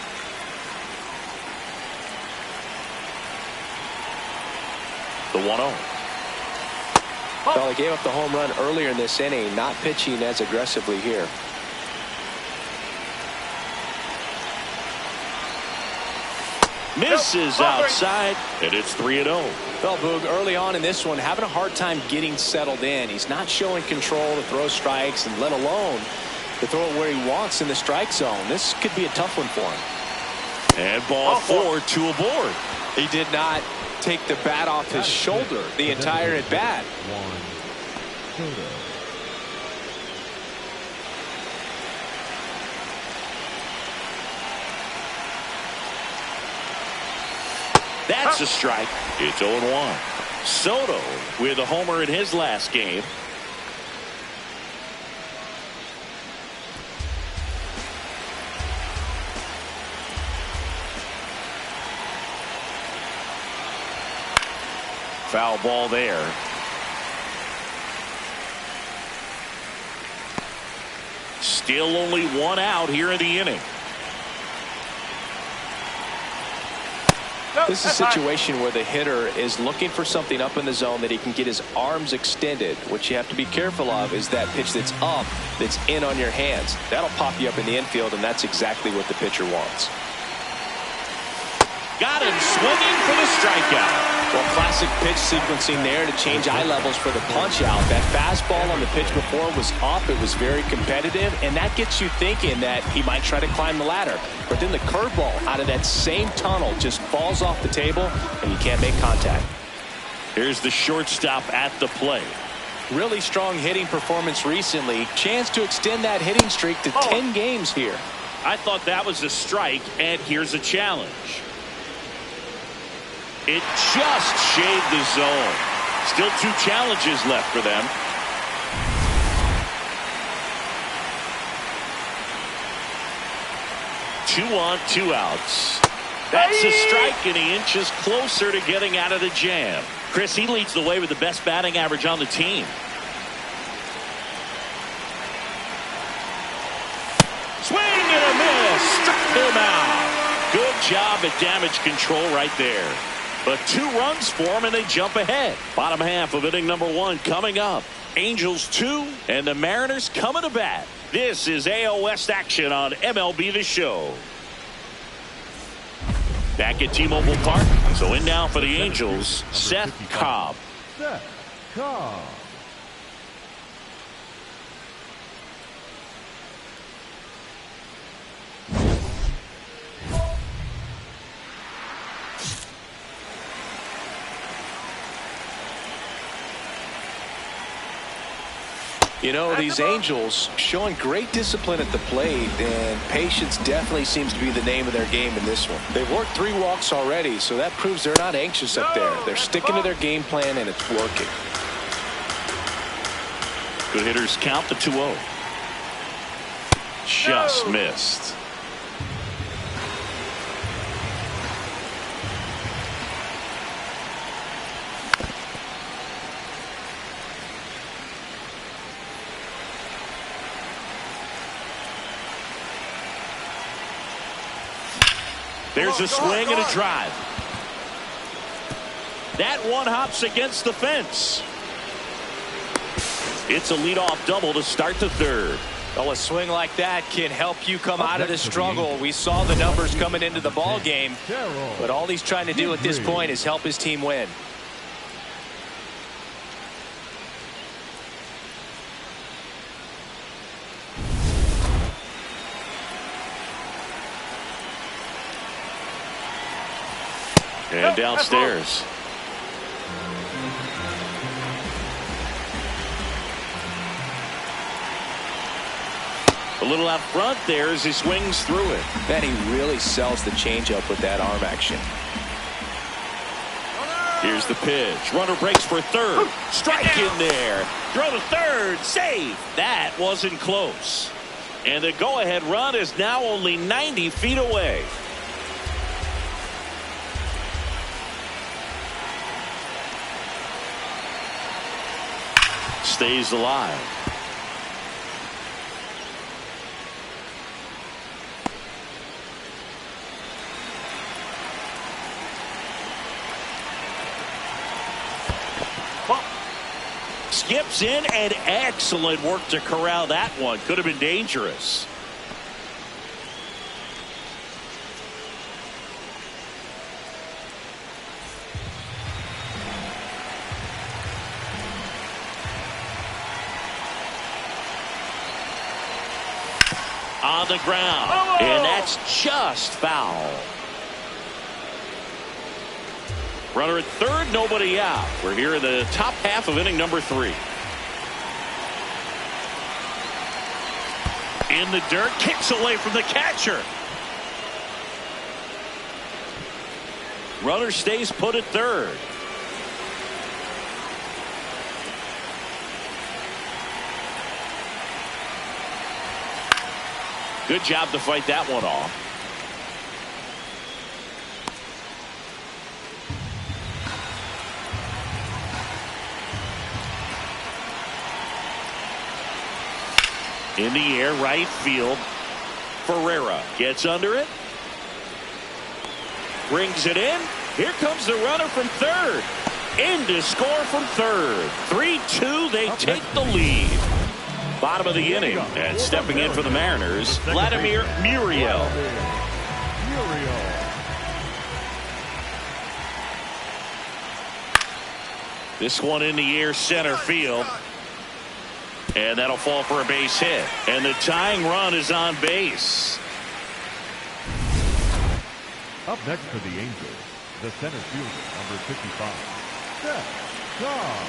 The 1-0. Well, he gave up the home run earlier in this inning, not pitching as aggressively here. Misses outside, and it's 3-0. Well, Boog, early on in this one, having a hard time getting settled in. He's not showing control to throw strikes, and let alone to throw it where he wants in the strike zone. This could be a tough one for him. And ball 4, 2 aboard. He did not take the bat off his shoulder the entire at bat. That's a strike. It's 0-1. Soto with a homer in his last game. Foul ball there. Still only 1 out here in the inning. This is a situation where the hitter is looking for something up in the zone that he can get his arms extended. What you have to be careful of is that pitch that's up, that's in on your hands. That'll pop you up in the infield, and that's exactly what the pitcher wants. Got him swinging for the strikeout. Well, classic pitch sequencing there to change eye levels for the punch out. That fastball on the pitch before was up. It was very competitive, and that gets you thinking that he might try to climb the ladder. But then the curveball out of that same tunnel just falls off the table, and you can't make contact. Here's the shortstop at the plate. Really strong hitting performance recently. Chance to extend that hitting streak to 10 games here. I thought that was a strike, and here's a challenge. It just shaved the zone. Still 2 challenges left for them. Two on, 2 outs. That's a strike, and he inches closer to getting out of the jam. Chris, he leads the way with the best batting average on the team. Swing and a miss. Struck him out. Good job at damage control right there. But 2 runs for him, and they jump ahead. Bottom half of inning number 1 coming up. Angels 2 and the Mariners coming to bat. This is AL West action on MLB The Show. Back at T-Mobile Park. So in now for the Angels, Szen Cobb. Szen Cobb. You know, these Angels showing great discipline at the plate, and patience definitely seems to be the name of their game in this one. They've worked 3 walks already, so that proves they're not anxious up there. They're sticking to their game plan, and it's working. Good hitters count the 2-0. Just missed. There's a swing and a drive. That one hops against the fence. It's a leadoff double to start the 3rd. Well, a swing like that can help you come out of the struggle. We saw the numbers coming into the ball game, but all he's trying to do at this point is help his team win. And downstairs. A little out front there as he swings through it. Man, he really sells the changeup with that arm action. Here's the pitch. Runner breaks for 3rd. Strike in there. Throw to 3rd. Save. That wasn't close. And the go-ahead run is now only 90 feet away. Stays alive. Skips in, and excellent work to corral that one. Could have been dangerous. On the ground, and that's just foul. Runner at 3rd, nobody out. We're here in the top half of inning number 3. In the dirt, kicks away from the catcher. Runner stays put at 3rd. Good job to fight that one off. In the air, right field. Ferreira gets under it. Brings it in. Here comes the runner from 3rd. In to score from 3rd. 3-2, they take the lead. Bottom of the inning, and stepping in for the Mariners, Vladimir Muriel. This one in the air, center field. And that'll fall for a base hit. And the tying run is on base. Up next for the Angels, the center fielder, number 55, Szen Cobb.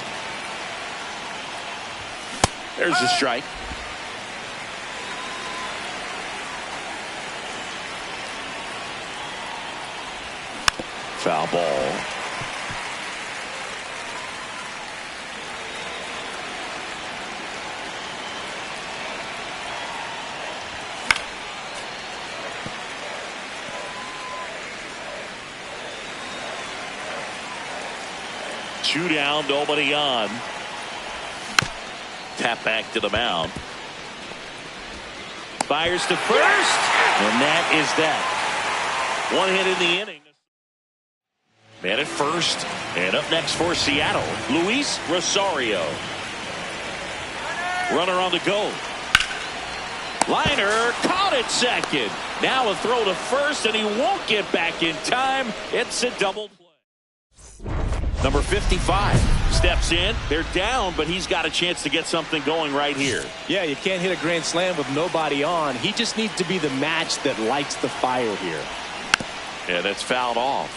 There's a strike. Foul ball. 2 down, nobody on. Tap back to the mound. Fires to first, and that is that. 1 hit in the inning. Man at first, and up next for Seattle, Luis Rosario. Runner on the go. Liner caught at second. Now a throw to first, and he won't get back in time. It's a double play. Number 55 steps in. They're down, but he's got a chance to get something going right here. Yeah, you can't hit a grand slam with nobody on. He just needs to be the match that lights the fire here. Yeah, that's fouled off.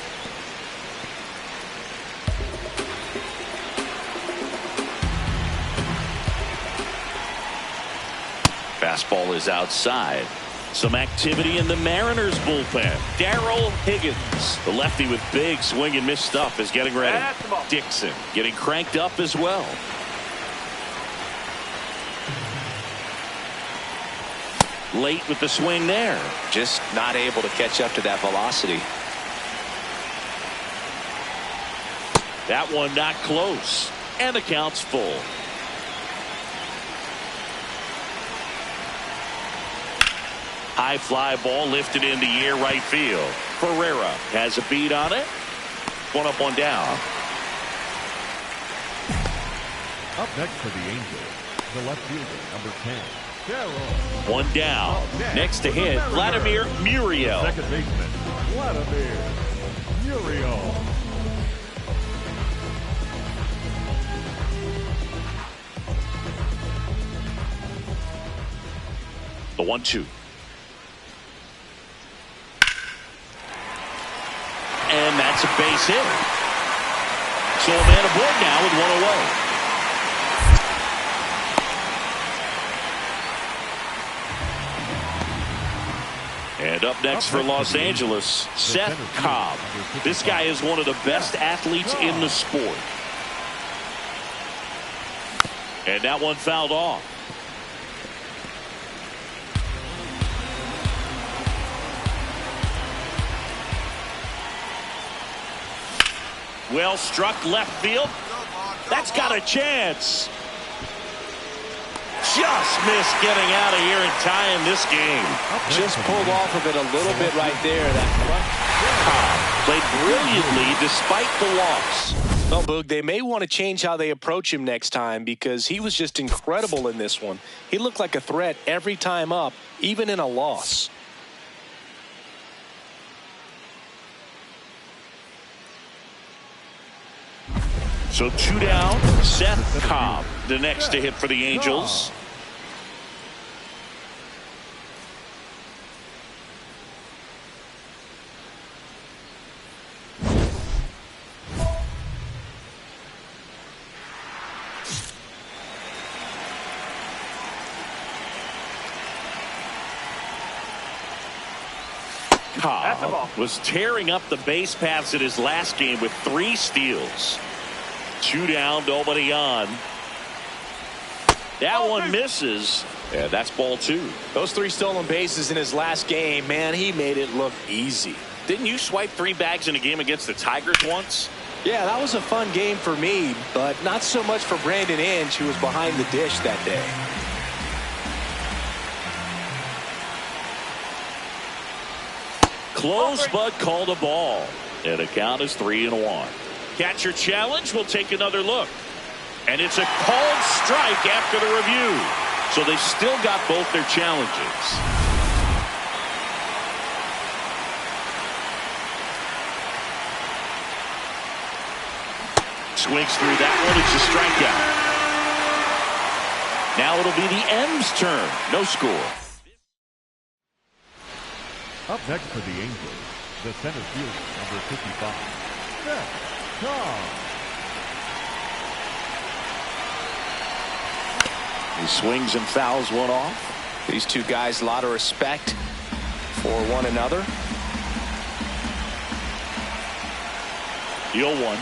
Fastball is outside. Some activity in the Mariners bullpen. Darrell Higgins, the lefty with big swing and miss stuff, is getting ready. Dixon getting cranked up as well. Late with the swing there. Just not able to catch up to that velocity. That one not close. And the count's full. High fly ball lifted in the air right field. Ferreira has a beat on it. 1 up, 1 down. Up next for the Angels, the left fielder, number 10, Steroid. 1 down. Next to hit, Vladimir Muriel. Second baseman, Vladimir Muriel. The 1-2. And that's a base hit. So a man aboard now with 1 away. And up next for Los Angeles, Szen Cobb. This guy is one of the best athletes in the sport. And that one fouled off. Well struck left field. That's got a chance. Just missed getting out of here in time this game. Just pulled off of it a little bit right there. That played brilliantly despite the loss. Well, Boog, they may want to change how they approach him next time because he was just incredible in this one. He looked like a threat every time up, even in a loss. So 2 down, Szen Cobb, the next to hit for the Angels. Cobb was tearing up the base paths in his last game with 3 steals. 2 down, nobody on. That one misses. Yeah, that's ball 2. Those 3 stolen bases in his last game, man, he made it look easy. Didn't you swipe 3 bags in a game against the Tigers once? Yeah, that was a fun game for me, but not so much for Brandon Inge, who was behind the dish that day. Close, but called a ball. And the count is 3-1. Catcher challenge. We'll take another look. And it's a called strike after the review. So they still got both their challenges. Swings through that one. It's a strikeout. Now it'll be the M's turn. No score. Up next for the Angels, the center fielder, number 55, Szen Cobb. He swings and fouls one off. These two guys, a lot of respect for one another. 0-1.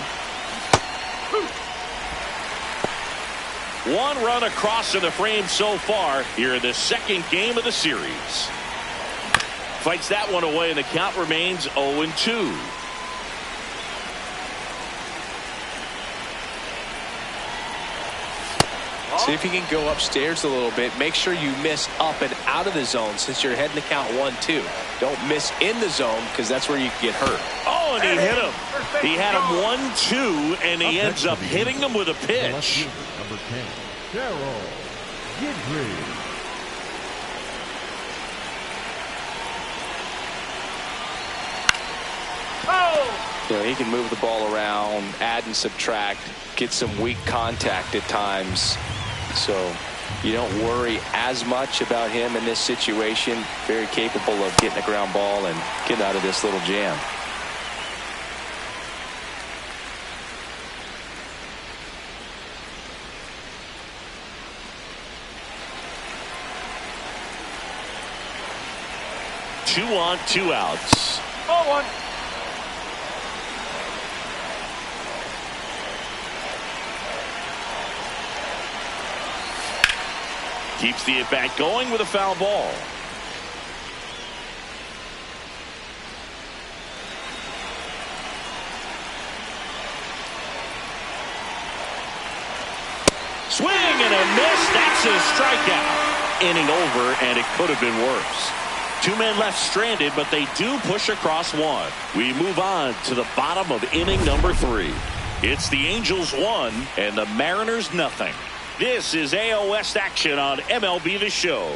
One run across in the frame so far here in the second game of the series. Fights that one away, and the count remains 0-2. See if you can go upstairs a little bit. Make sure you miss up and out of the zone since you're heading to count 1-2. Don't miss in the zone because that's where you can get hurt. Oh, and he hit him. He had him 1-2, and he ends up hitting him with a pitch. Number 10, Steroid. You know, he can move the ball around, add and subtract, get some weak contact at times. So you don't worry as much about him in this situation. Very capable of getting a ground ball and getting out of this little jam. Two on, 2 outs. 0-1. Keeps the at-bat going with a foul ball. Swing and a miss. That's a strikeout. Inning over, and it could have been worse. 2 men left stranded, but they do push across 1. We move on to the bottom of inning number 3. It's the Angels 1 and the Mariners nothing. This is AL West action on MLB The Show.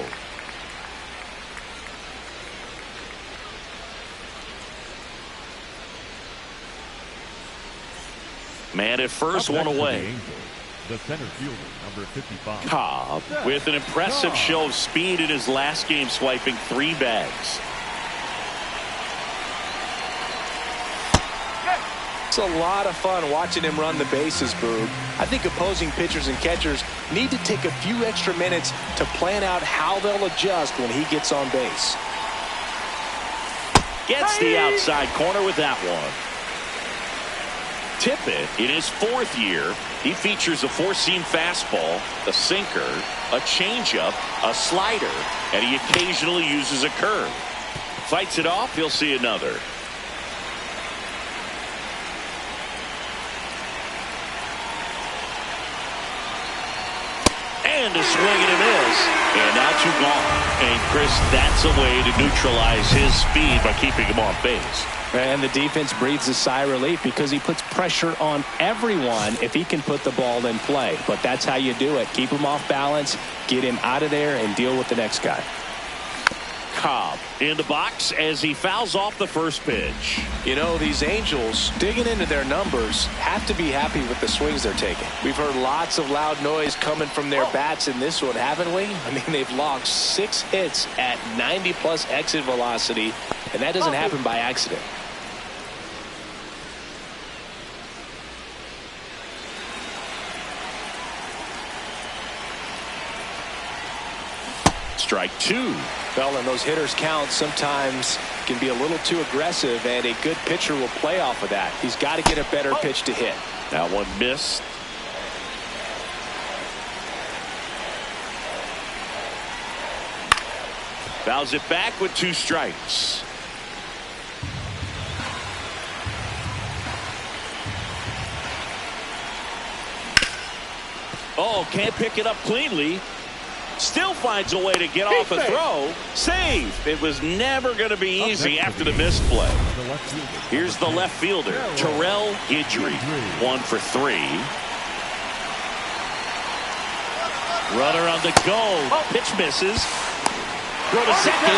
Man at first, one away. The center fielder, number 55. Cobb with an impressive show of speed in his last game, swiping 3 bags. It's a lot of fun watching him run the bases, Boog. I think opposing pitchers and catchers need to take a few extra minutes to plan out how they'll adjust when he gets on base. Gets the outside corner with that one. Tippett, in his 4th year, he features a 4-seam fastball, a sinker, a changeup, a slider, and he occasionally uses a curve. Fights it off, he'll see another. And a swing and a miss. And now 2 gone. And Chris, that's a way to neutralize his speed by keeping him off base. And the defense breathes a sigh of relief because he puts pressure on everyone if he can put the ball in play. But that's how you do it. Keep him off balance, get him out of there, and deal with the next guy. Cobb in the box as he fouls off the first pitch. You know, these Angels, digging into their numbers, have to be happy with the swings they're taking. We've heard lots of loud noise coming from their bats in this one, haven't we? I mean, they've logged 6 hits at 90+ exit velocity, and that doesn't happen by accident. Strike 2. Well, and those hitters count sometimes can be a little too aggressive, and a good pitcher will play off of that. He's got to get a better pitch to hit. That one missed. Fouls it back with 2 strikes. Oh, can't pick it up cleanly. Still finds a way to get off a throw. Save. It was never going to be easy after the misplay. Here's the left fielder, Terrell Guidry. 1 for 3. Runner on the go. Pitch misses. Throw to second.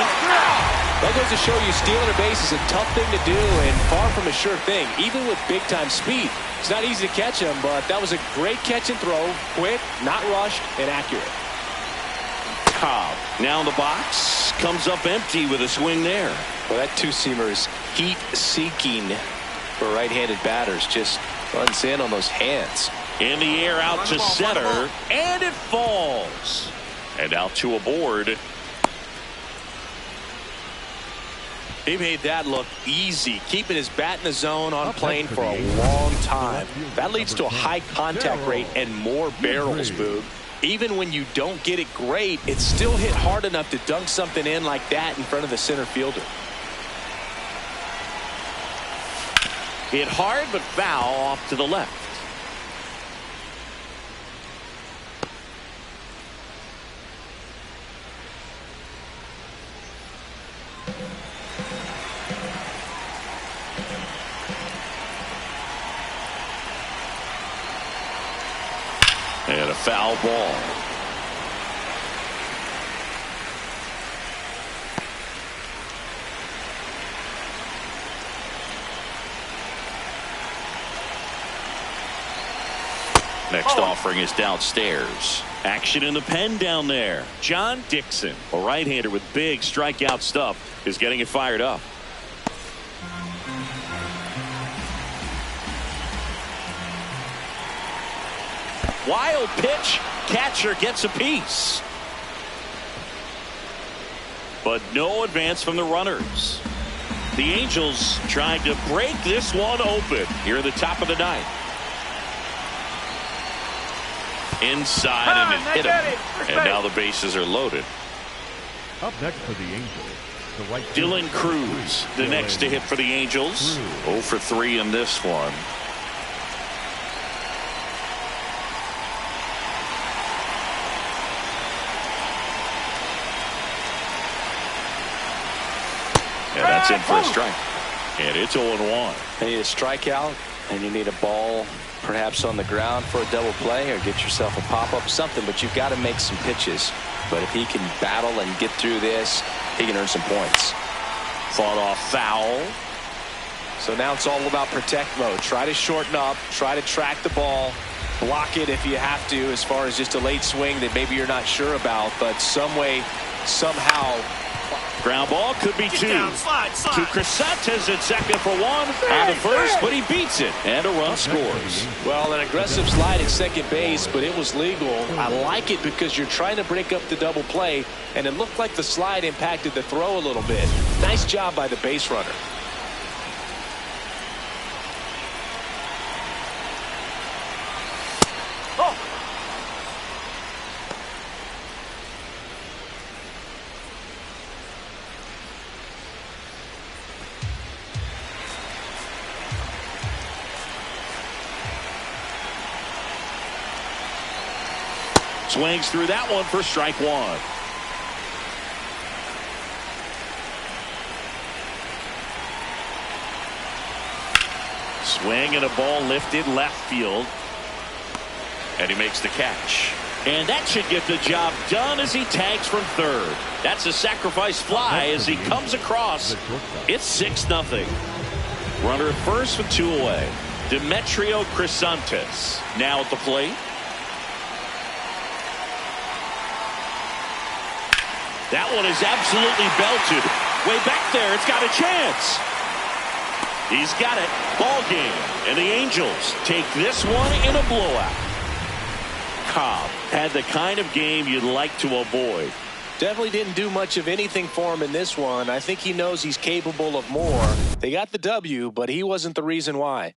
That goes to show you stealing a base is a tough thing to do and far from a sure thing, even with big-time speed. It's not easy to catch him, but that was a great catch and throw. Quick, not rushed, and accurate. Cobb now in the box, comes up empty with a swing there. Well, that 2-seamer is heat-seeking for right-handed batters. Just runs in on those hands. In the air out to center, and it falls. And out to a board. He made that look easy, keeping his bat in the zone on plane for a long time. That leads to a high contact rate and more barrels, Boog. Even when you don't get it great, it's still hit hard enough to dunk something in like that in front of the center fielder. Hit hard but foul off to the left. And a foul ball. Next offering is downstairs. Action in the pen down there. John Dixon, a right-hander with big strikeout stuff, is getting it fired up. Wild pitch. Catcher gets a piece. But no advance from the runners. The Angels trying to break this one open here at the top of the ninth. Inside, and it hit him. And now the bases are loaded. Up next for the Angels, the right Dylan Cruz, the next to hit for the Angels. 0 for 3 in this one. And that's in for a strike. And it's 0-1. You need a strikeout, and you need a ball perhaps on the ground for a double play, or get yourself a pop-up, something, but you've got to make some pitches. But if he can battle and get through this, he can earn some points. Fought off foul. So now it's all about protect mode. Try to shorten up, try to track the ball, block it if you have to, as far as just a late swing that maybe you're not sure about, but some way, somehow. Ground ball could be two. Slide. To Crisantes at second for one. On the first, but he beats it. And a run scores. Well, an aggressive slide at second base, but it was legal. I like it because you're trying to break up the double play, and it looked like the slide impacted the throw a little bit. Nice job by the base runner. Swings through that one for strike one. Swing and a ball lifted left field. And he makes the catch. And that should get the job done as he tags from third. That's a sacrifice fly as he comes across. It's 6-0. Runner at first with 2 away. Demetrio Crisantes now at the plate. That one is absolutely belted. Way back there, it's got a chance. He's got it. Ball game. And the Angels take this one in a blowout. Cobb had the kind of game you'd like to avoid. Definitely didn't do much of anything for him in this one. I think he knows he's capable of more. They got the W, but he wasn't the reason why.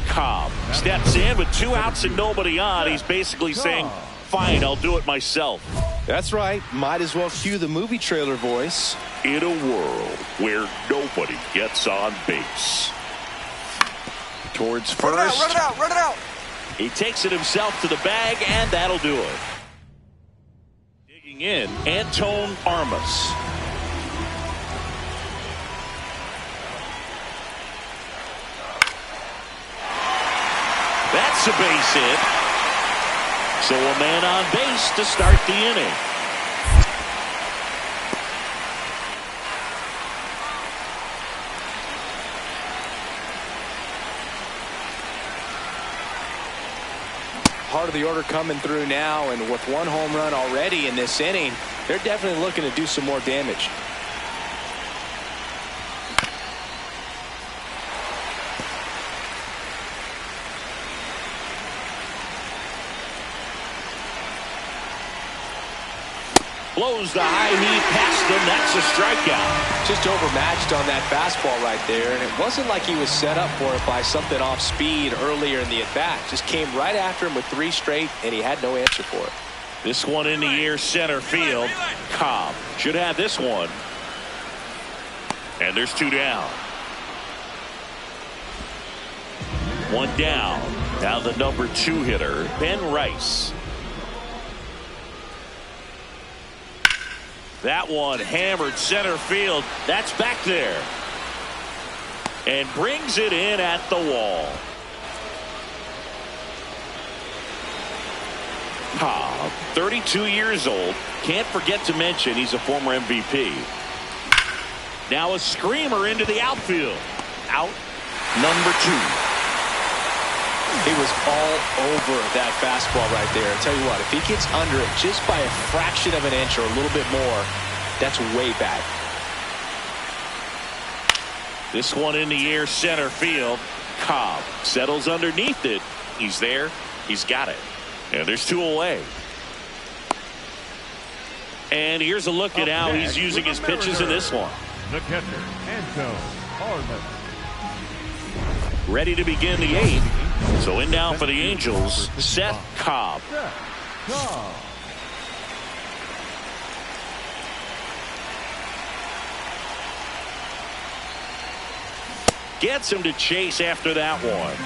Cobb steps in with 2 outs and nobody on. He's basically saying, fine, I'll do it myself. That's right. Might as well cue the movie trailer voice. In a world where nobody gets on base. Towards first. Run it out. He takes it himself to the bag, and that'll do it. Digging in, Antone Armas. That's a base hit. So a man on base to start the inning. Part of the order coming through now, and with 1 home run already in this inning, they're definitely looking to do some more damage. Blows the high heat past him. That's a strikeout. Just overmatched on that fastball right there, and it wasn't like he was set up for it by something off speed earlier in the at-bat. Just came right after him with 3 straight, and he had no answer for it. This one in the air, center field. Cobb should have this one. And there's 2 down. 1 down. Now the number 2 hitter, Ben Rice. That one hammered center field. That's back there. And brings it in at the wall. Cobb, 32 years old. Can't forget to mention he's a former MVP. Now a screamer into the outfield. Out number 2. He was all over that fastball right there. I tell you what, if he gets under it just by a fraction of an inch or a little bit more, that's way back. This one in the air, center field. Cobb settles underneath it. He's there. He's got it. And there's 2 away. And here's a look at how he's using his pitches in this one. The catcher, Anton Harmon. Ready to begin the 8th. So in now for the Angels, Szen Cobb. Gets him to chase after that one.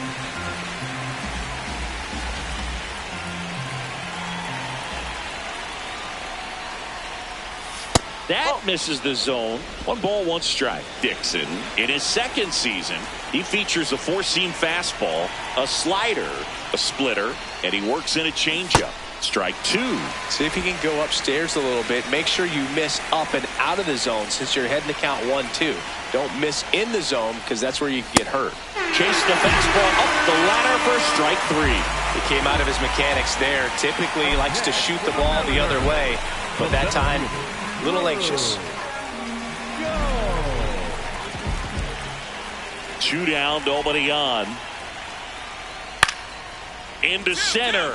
That misses the zone. 1 ball, 1 strike. Dixon, in his 2nd season, he features a 4-seam fastball, a slider, a splitter, and he works in a changeup. Strike 2. See if you can go upstairs a little bit. Make sure you miss up and out of the zone since you're heading to count 1-2. Don't miss in the zone because that's where you can get hurt. Chase the fastball up the ladder for strike 3. He came out of his mechanics there. Typically he likes to shoot the ball the other way, but that time a little anxious. 2 down, nobody on. Into center.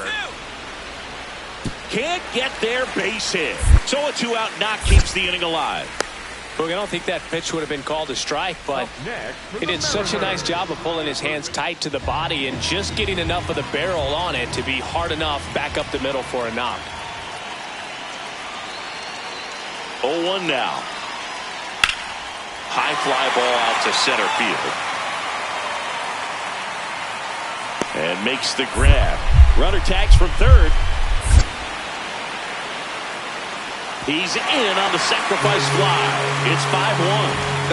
Can't get there, base hit. So a 2-out knock keeps the inning alive. Look, I don't think that pitch would have been called a strike, but he did such a nice job of pulling his hands tight to the body and just getting enough of the barrel on it to be hard enough back up the middle for a knock. 0-1 now. High fly ball out to center field. And makes the grab. Runner tags from 3rd. He's in on the sacrifice fly. It's 5-1.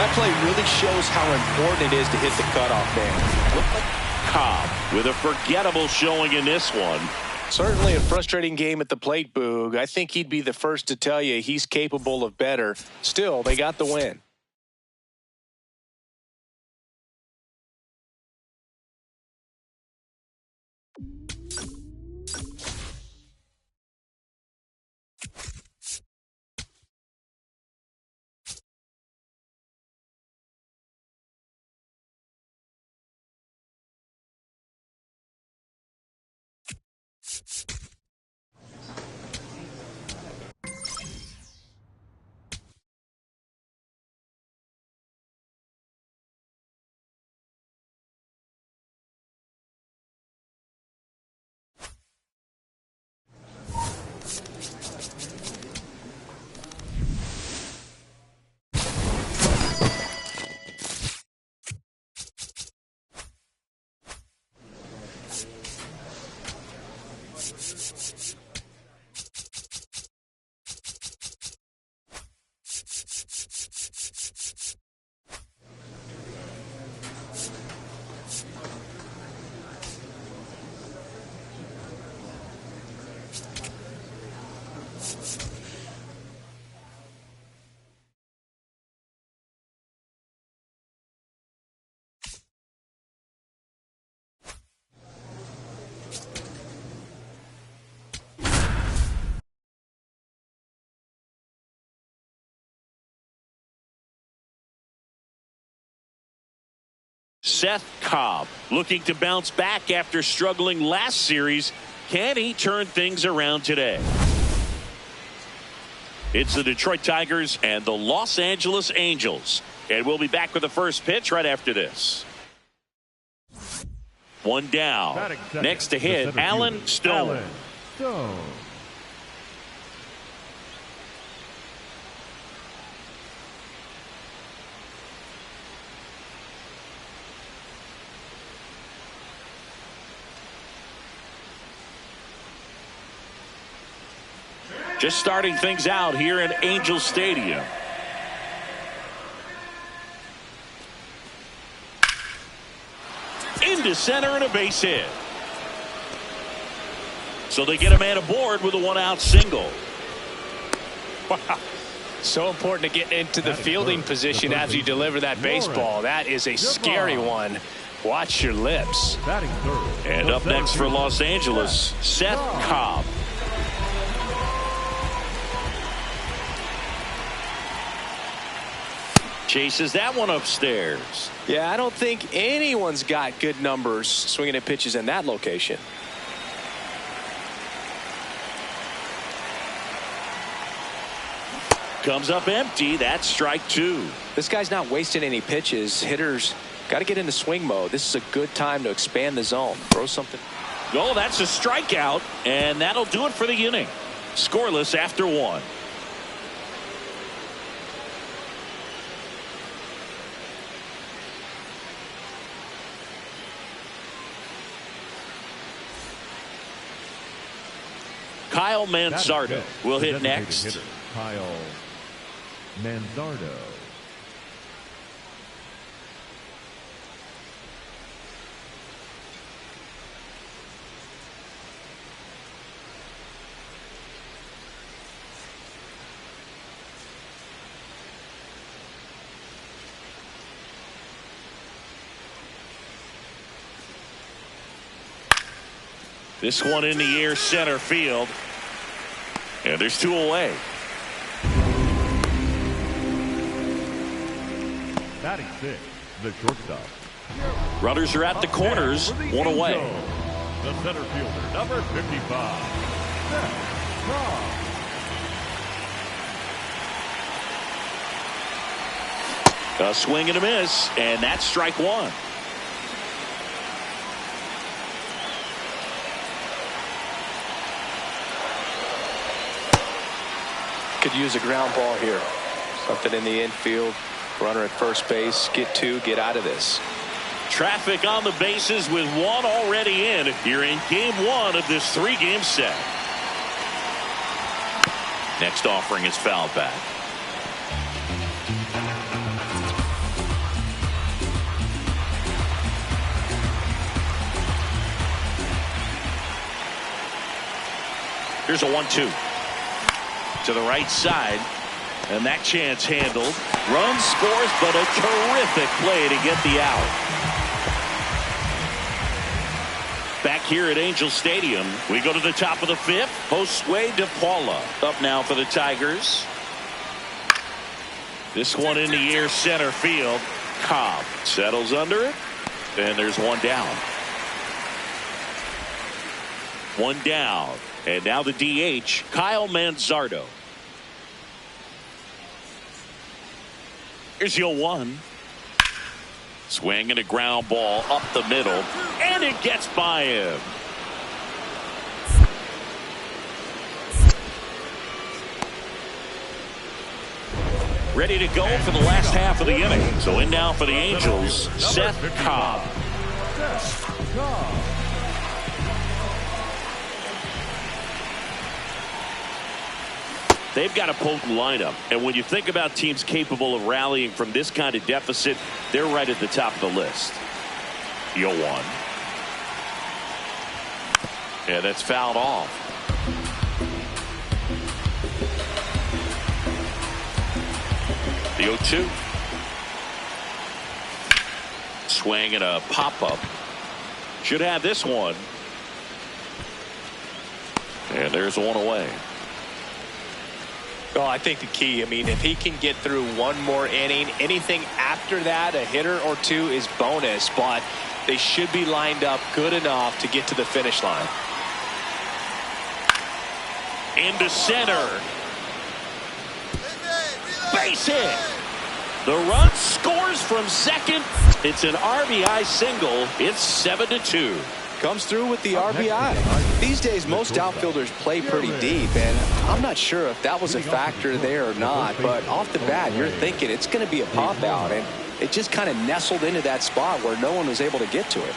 That play really shows how important it is to hit the cutoff man. Cobb with a forgettable showing in this one. Certainly a frustrating game at the plate, Boog. I think he'd be the first to tell you he's capable of better. Still, they got the win. Szen Cobb looking to bounce back after struggling last series. Can he turn things around today? It's the Detroit Tigers and the Los Angeles Angels. And we'll be back with the first pitch right after this. 1 down. Next to hit, Alan Stone. Just starting things out here in Angel Stadium. Into center and a base hit. So they get a man aboard with a one-out single. Wow. So important to get into the fielding position as you deliver that baseball. That is a scary one. Watch your lips. And up next for Los Angeles, Szen Cobb. Chases that one upstairs. Yeah, I don't think anyone's got good numbers swinging at pitches in that location. Comes up empty. That's strike two. This guy's not wasting any pitches. Hitters got to get into swing mode. This is a good time to expand the zone. Throw something. Oh, that's a strikeout, and that'll do it for the inning. Scoreless after one. Kyle Manzardo will hit next. Kyle Manzardo. This one in the air, center field. And there's two away. Batting six, the shortstop. Runners are at the corners, one away. The center fielder, number 55. Szen Cobb. A swing and a miss, and that's strike one. Could use a ground ball here. Something in the infield. Runner at first base. Get two. Get out of this. Traffic on the bases with one already in here in game one of this three-game set. Next offering is fouled back. Here's a 1-2. To the right side, and that chance handled. Run scores, but a terrific play to get the out. Back here at Angel Stadium, we go to the top of the fifth. Josue DePaula up now for the Tigers. This one in the air, center field. Cobb settles under it, and there's one down. One down. And now the DH, Kyle Manzardo. Here's your 1. Swing and a ground ball up the middle, and it gets by him. Ready to go for the last half of the inning. So in now for the Angels, Szen Cobb. They've got a potent lineup, and when you think about teams capable of rallying from this kind of deficit, they're right at the top of the list. 0-1. And that's fouled off. The 0-2. Swing and a pop-up. Should have this one. And there's one away. Well, I think the key, I mean, if he can get through one more inning, anything after that, a hitter or two is bonus, but they should be lined up good enough to get to the finish line. Into center. Base hit. The run scores from second. It's an RBI single. It's 7-2. Comes through with the RBI. These days, most outfielders play pretty deep, and I'm not sure if that was a factor there or not, but off the bat, you're thinking it's going to be a pop-out, and it just kind of nestled into that spot where no one was able to get to it.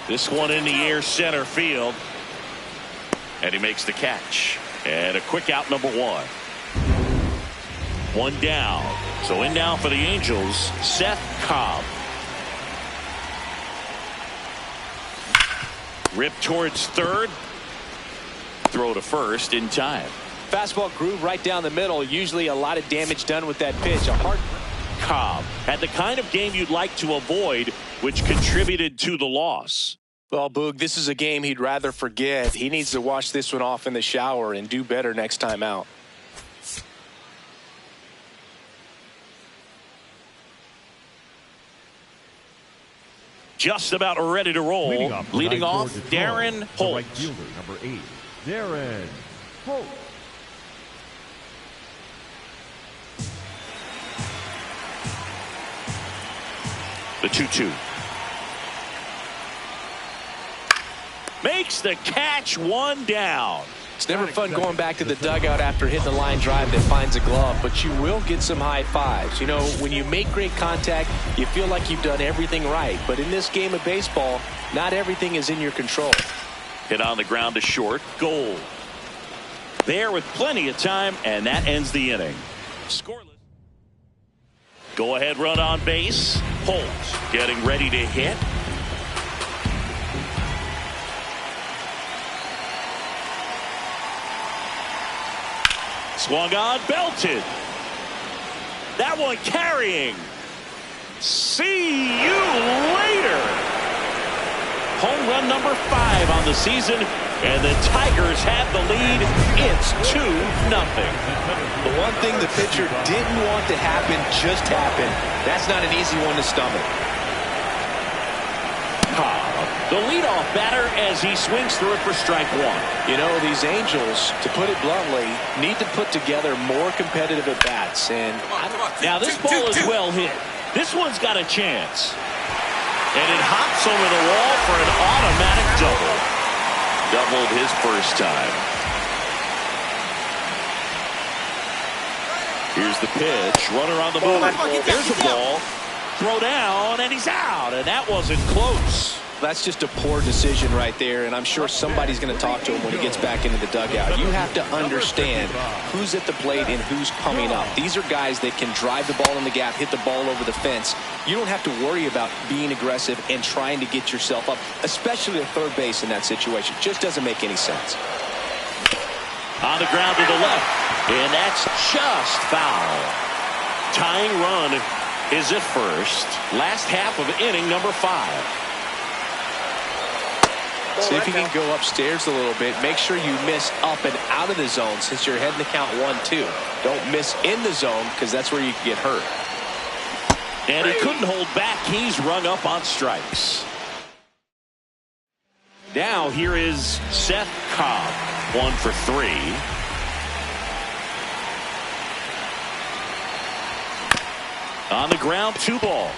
This one in the air, center field. And he makes the catch. And a quick out, number one. One down. So in now for the Angels, Szen Cobb. Rip towards third. Throw to first in time. Fastball groove right down the middle. Usually a lot of damage done with that pitch. A hard. Cobb had the kind of game you'd like to avoid, which contributed to the loss. Well, Boog, this is a game he'd rather forget. He needs to wash this one off in the shower and do better next time out. Just about ready to roll. Leading off Darren Holt. Right fielder, number 8, Darren Holt. The 2-2. Makes the catch, one down. It's never fun going back to the dugout after hitting the line drive that finds a glove, but you will get some high fives. You know, when you make great contact, you feel like you've done everything right. But in this game of baseball, not everything is in your control. Hit on the ground to short. Goal. There with plenty of time, and that ends the inning. Scoreless. Go ahead run on base. Holt getting ready to hit. Swung on, belted. That one carrying. See you later. Home run number 5 on the season, and the Tigers have the lead. It's 2-0. The one thing the pitcher didn't want to happen just happened. That's not an easy one to stomach. Cobb, the leadoff batter, as he swings through it for strike one. You know, these Angels, to put it bluntly, need to put together more competitive at-bats. And now this ball is well hit. This one's got a chance. And it hops over the wall for an automatic double. Doubled his first time. Here's the pitch. Runner on the move. There's a ball. Throw down, and he's out. And that wasn't close. That's just a poor decision right there, and I'm sure somebody's going to talk to him when he gets back into the dugout. You have to understand who's at the plate and who's coming up. These are guys that can drive the ball in the gap, hit the ball over the fence. You don't have to worry about being aggressive and trying to get yourself up, especially at third base in that situation. Just doesn't make any sense. On the ground to the left, and that's just foul. Tying run is at first. Last half of inning number 5. See if you can go upstairs a little bit. Make sure you miss up and out of the zone since you're heading to count 1-2. Don't miss in the zone because that's where you can get hurt. And he couldn't hold back. He's rung up on strikes. Now here is Szen Cobb. 1 for 3. On the ground, 2 ball.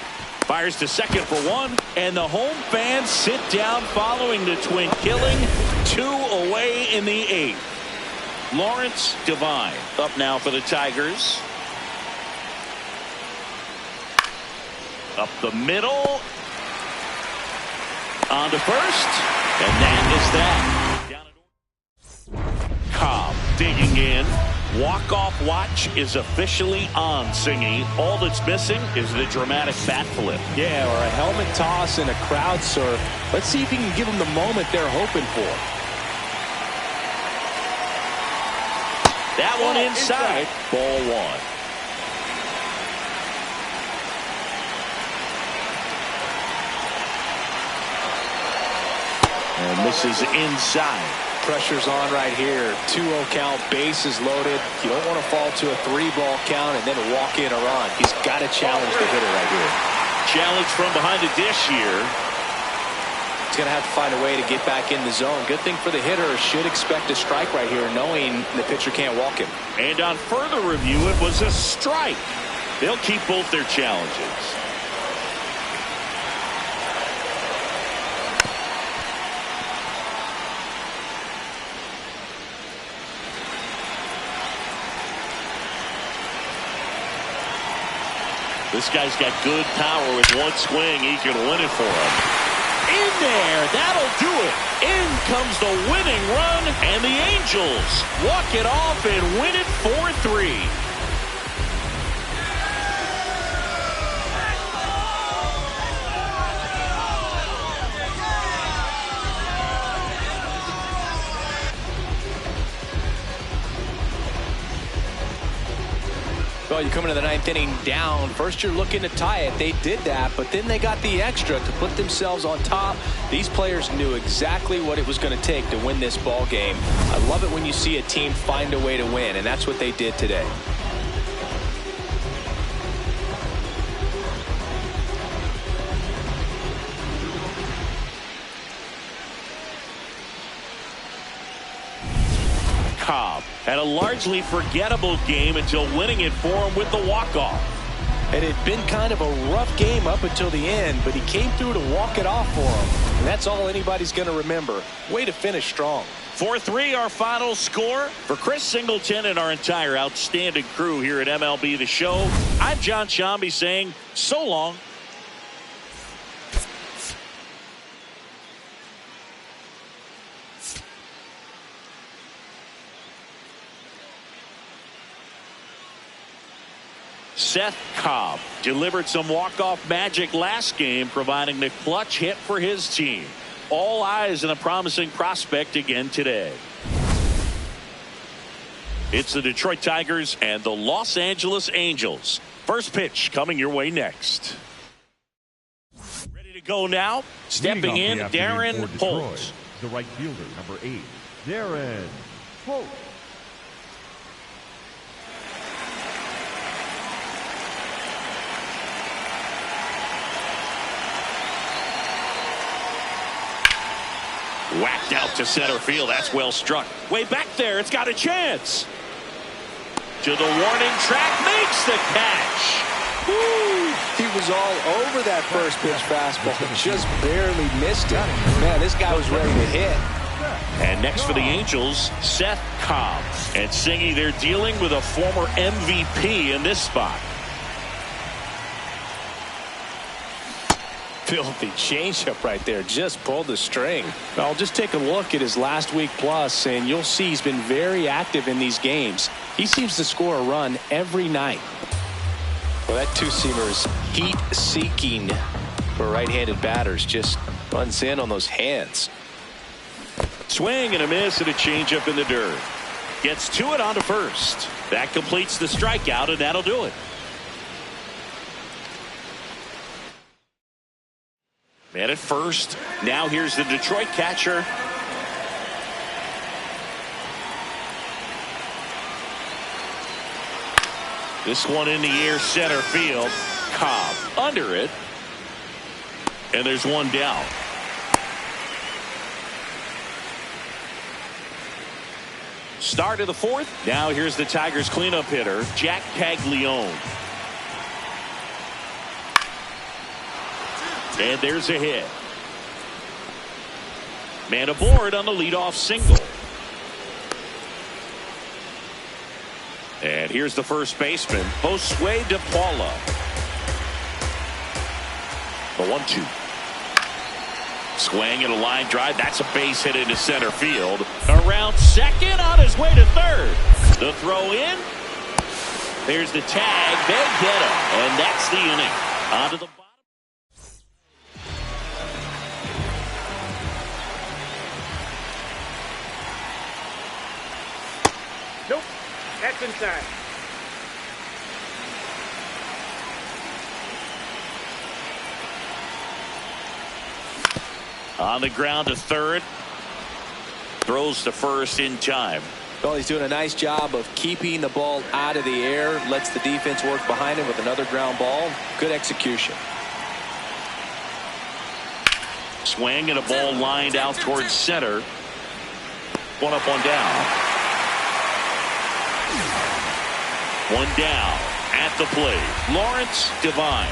Fires to second for 1, and the home fans sit down following the twin killing. 2 away in the 8th. Lawrence Devine up now for the Tigers. Up the middle. On to first, and that is that. Cobb digging in. Walk-off watch is officially on, Singy. All that's missing is the dramatic bat flip. Yeah, or a helmet toss and a crowd surf. Let's see if he can give them the moment they're hoping for. That one inside. Ball 1. And this is inside. Pressure's on right here. 2-0 count, bases loaded. You don't want to fall to a 3-ball count and then walk in a run. He's got to challenge the hitter right here. Challenge from behind the dish here. He's going to have to find a way to get back in the zone. Good thing for the hitter, should expect a strike right here, knowing the pitcher can't walk him. And on further review, it was a strike. They'll keep both their challenges. This guy's got good power. With one swing, he can win it for him. In there. That'll do it. In comes the winning run, and the Angels walk it off and win it 4-3. Well, you come into the ninth inning down. First, you're looking to tie it. They did that, but then they got the extra to put themselves on top. These players knew exactly what it was going to take to win this ball game. I love it when you see a team find a way to win, and that's what they did today. Cobb had a largely forgettable game until winning it for him with the walk-off. It had been kind of a rough game up until the end, but he came through to walk it off for him. And that's all anybody's going to remember. Way to finish strong. 4-3 our final score. For Chris Singleton and our entire outstanding crew here at MLB The Show, I'm John Shambi saying so long. Szen Cobb delivered some walk-off magic last game, providing the clutch hit for his team. All eyes on a promising prospect again today. It's the Detroit Tigers and the Los Angeles Angels. First pitch coming your way next. Ready to go now. Stepping in, Darren Holt. The right fielder, number 8, Darren Holt. Whacked out to center field. That's well struck. Way back there. It's got a chance. To the warning track. Makes the catch. Woo! He was all over that first pitch fastball. Just barely missed it. Man, this guy was ready to hit. And next for the Angels, Szen Cobb. And Singy, they're dealing with a former MVP in this spot. Filthy changeup right there. Just pulled the string. I'll just take a look at his last week plus, and you'll see he's been very active in these games. He seems to score a run every night. Well, that two-seamer is heat-seeking for right-handed batters. Just runs in on those hands. Swing and a miss and a changeup in the dirt. Gets to it onto first. That completes the strikeout, and that'll do it. Man at first. Now here's the Detroit catcher. This one in the air, center field. Cobb under it. And there's one down. Start of the fourth. Now here's the Tigers cleanup hitter, Jack Caglione. And there's a hit. Man aboard on the leadoff single. And here's the first baseman, Josue De Paula. The 1-2. Swing and a line drive. That's a base hit into center field. Around second, on his way to third. The throw in. There's the tag. They get him. And that's the inning. On to the bottom. Nope. That's inside. On the ground to third. Throws to first in time. Well, he's doing a nice job of keeping the ball out of the air. Lets the defense work behind him with another ground ball. Good execution. Swing and a ball lined out towards center. One up, one down. One down at the plate. Lawrence Devine.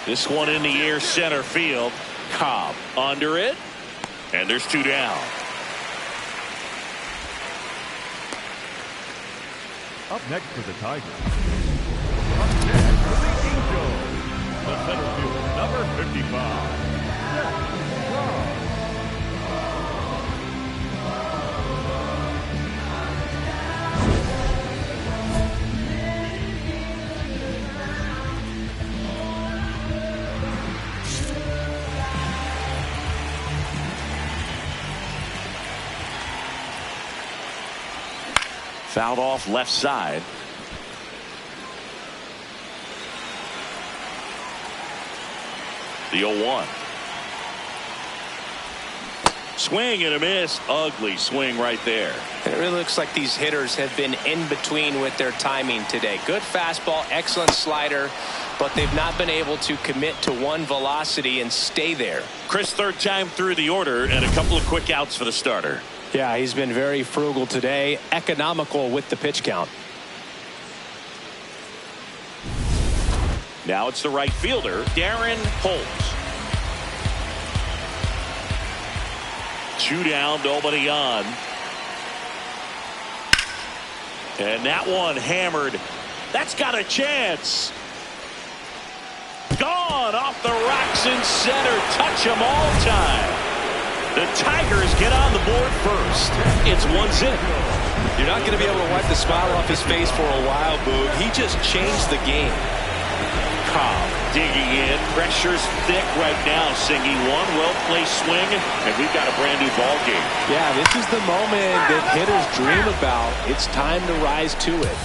This one in the air, center field. Cobb under it. And there's two down. Up next for the Tigers. Up next for the Angels. The center fielder, number 55. Szen Cobb. Fouled off left side. The 0-1. Swing and a miss. Ugly swing right there. And it really looks like these hitters have been in between with their timing today. Good fastball, excellent slider, but they've not been able to commit to one velocity and stay there. Chris, third time through the order, and a couple of quick outs for the starter. Yeah, he's been very frugal today, economical with the pitch count. Now it's the right fielder, Darren Holtz. 2 down, nobody on. And that one hammered. That's got a chance. Gone off the rocks in center. Touch 'em all time. The Tigers get on the board first. It's 1-0. You're not going to be able to wipe the smile off his face for a while, Boog. He just changed the game. Cobb digging in. Pressure's thick right now, singing one well-placed swing, and we've got a brand new ball game. Yeah, this is the moment that hitters dream about. It's time to rise to it.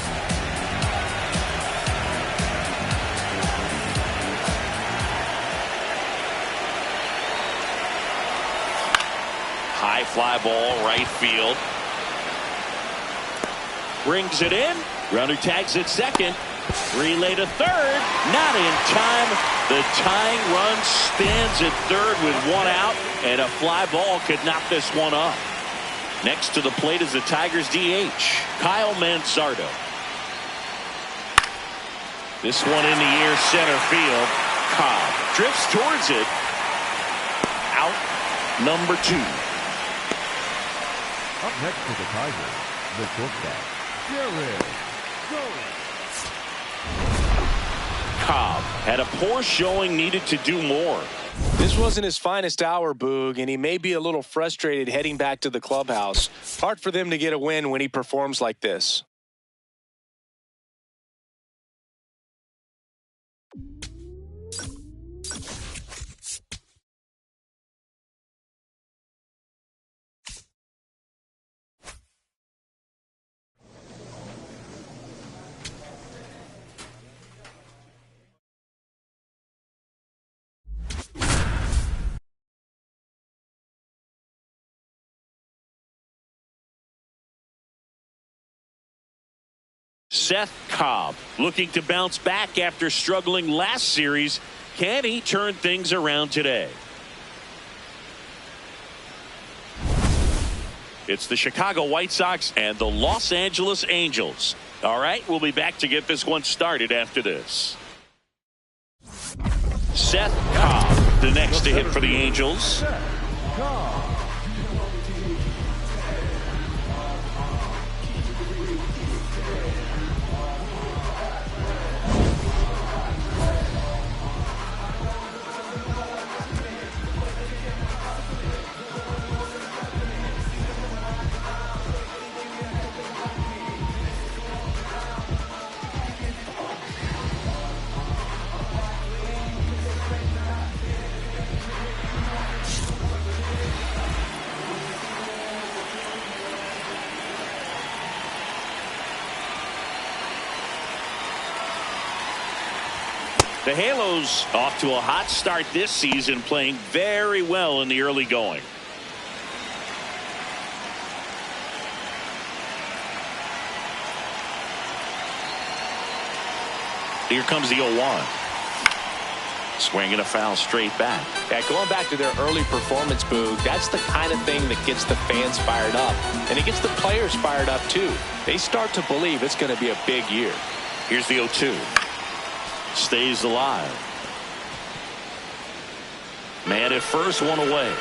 High fly ball, right field. Brings it in. Runner tags at second. Relay to third. Not in time. The tying run stands at third with 1 out, and a fly ball could knock this one off. Next to the plate is the Tigers DH, Kyle Manzardo. This one in the air, center field. Cobb drifts towards it. Out number 2. Up next for the Tigers, the shortstop, Steroid. Cobb had a poor showing, needed to do more. This wasn't his finest hour, Boog, and he may be a little frustrated heading back to the clubhouse. Hard for them to get a win when he performs like this. Szen Cobb looking to bounce back after struggling last series. Can he turn things around today? It's the Chicago White Sox and the Los Angeles Angels. All right, we'll be back to get this one started after this. Szen Cobb, the next to hit for the Angels. The Halos off to a hot start this season, playing very well in the early going. Here comes the 0-1. Swinging a foul straight back. Yeah, going back to their early performance, Boog, that's the kind of thing that gets the fans fired up. And it gets the players fired up, too. They start to believe it's going to be a big year. Here's the 0-2. Stays alive. Man at first, one away.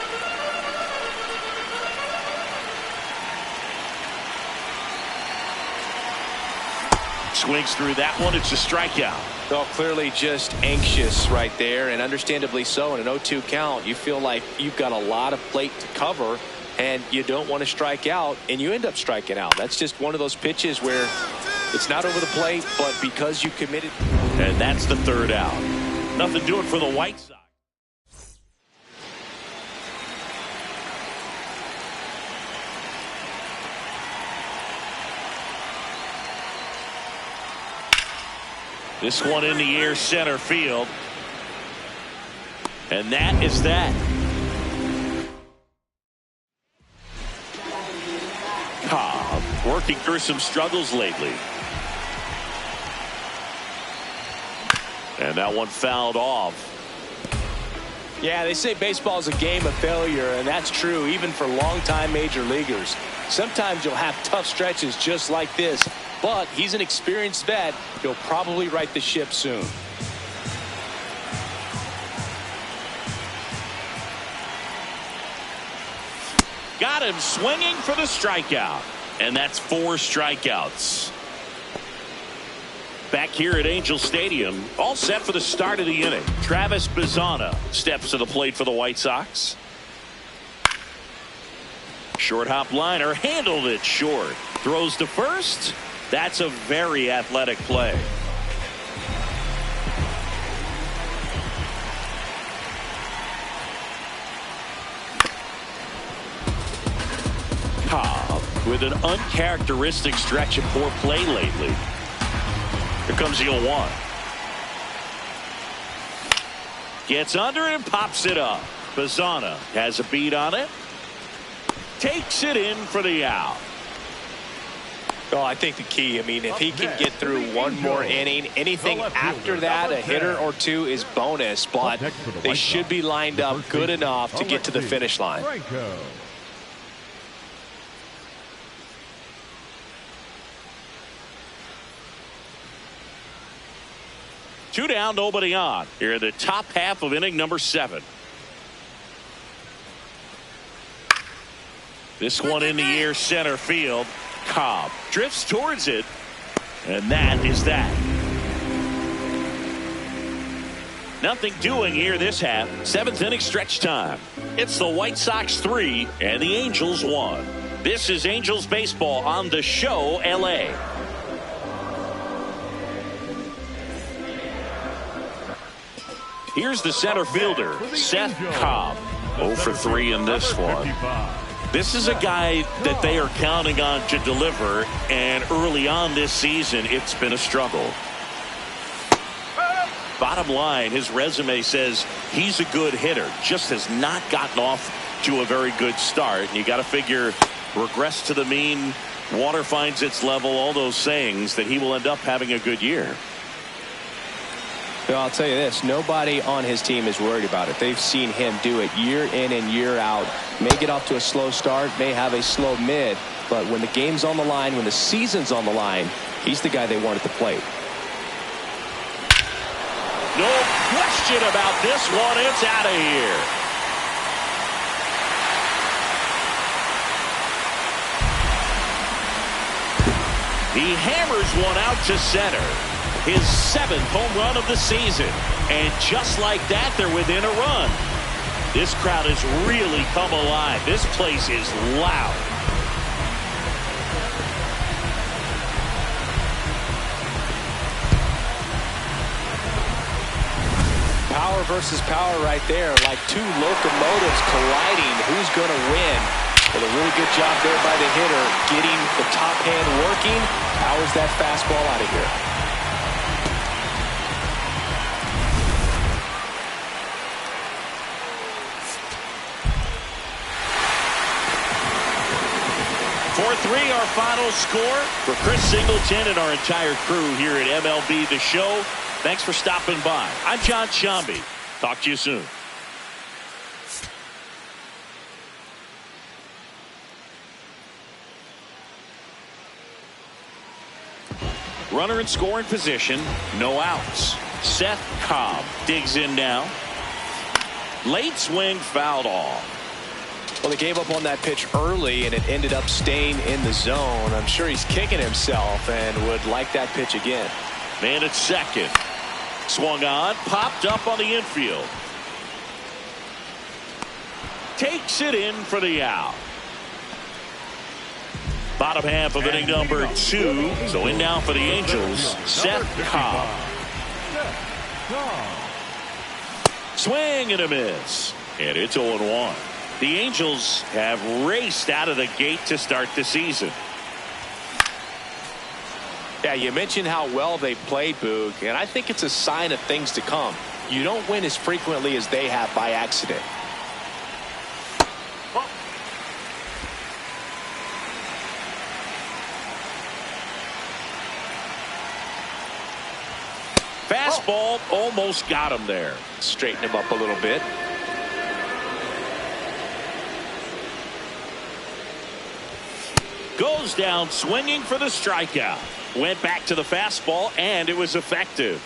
Swings through that one. It's a strikeout. Well, clearly just anxious right there, and understandably so. In an 0-2 count, you feel like you've got a lot of plate to cover, and you don't want to strike out, and you end up striking out. That's just one of those pitches where it's not over the plate, but because you committed. And that's the third out. Nothing doing for the White Sox. This one in the air, center field. And that is that. Cobb working through some struggles lately. And that one fouled off. Yeah, they say baseball is a game of failure, and that's true even for longtime major leaguers. Sometimes you'll have tough stretches just like this, but he's an experienced vet. He'll probably right the ship soon. Got him swinging for the strikeout. And that's 4 strikeouts. Back here at Angel Stadium, all set for the start of the inning. Travis Bazzana steps to the plate for the White Sox. Short hop liner, handled it short. Throws to first. That's a very athletic play. Cobb with an uncharacteristic stretch of poor play lately. Here comes the 0-1. Gets under and pops it up. Bazzana has a beat on it. Takes it in for the out. Oh, I think the key, I mean, if he can get through one more inning, anything after that, a hitter or two is bonus, but they should be lined up good enough to get to the finish line. Two down, nobody on. Here in the top half of inning number 7. This one in the air, center field. Cobb drifts towards it, and that is that. Nothing doing here this half. 7th inning stretch time. It's the White Sox 3 and the Angels 1. This is Angels baseball on the show LA. Here's the center fielder, Szen Cobb. 0 for 3 in this one. This is a guy that they are counting on to deliver, and early on this season, it's been a struggle. Bottom line, his resume says he's a good hitter, just has not gotten off to a very good start. And you got to figure, regress to the mean, water finds its level, all those sayings, that he will end up having a good year. Well, I'll tell you this, nobody on his team is worried about it. They've seen him do it year in and year out. May get off to a slow start, may have a slow mid, but when the game's on the line, when the season's on the line, he's the guy they want at the plate. No question about this one. It's out of here. He hammers one out to center. His 7th home run of the season. And just like that, they're within a run. This crowd has really come alive. This place is loud. Power versus power right there, like two locomotives colliding. Who's going to win? But a really good job there by the hitter, getting the top hand working. Powers that fastball out of here. Our final score. For Chris Singleton and our entire crew here at MLB The Show, thanks for stopping by. I'm John Shambi. Talk to you soon. Runner in scoring position, no outs. Szen Cobb digs in now. Late swing fouled off. Well, they gave up on that pitch early, and it ended up staying in the zone. I'm sure he's kicking himself and would like that pitch again. Man at second. Swung on, popped up on the infield. Takes it in for the out. Bottom half of inning number 2. So in now for the Angels, Szen Cobb. Swing and a miss. And it's 0-1. The Angels have raced out of the gate to start the season. Yeah, you mentioned how well they played, Boog, and I think it's a sign of things to come. You don't win as frequently as they have by accident. Fastball almost got him there. Straighten him up a little bit. Goes down swinging for the strikeout. Went back to the fastball, and it was effective.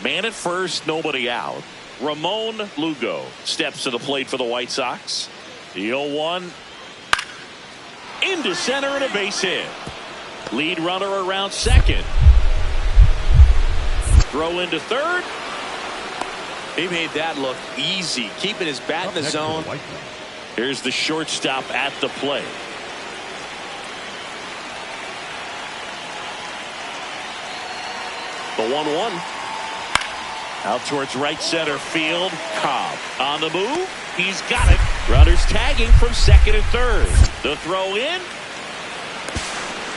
Man at first, nobody out. Ramon Lugo steps to the plate for the White Sox. The 0-1. Into center and a base hit. Lead runner around second. Throw into third. He made that look easy, keeping his bat in the zone. Here's the shortstop at the plate. The 1-1. Out towards right center field. Cobb on the move. He's got it. Runners tagging from second and third. The throw in.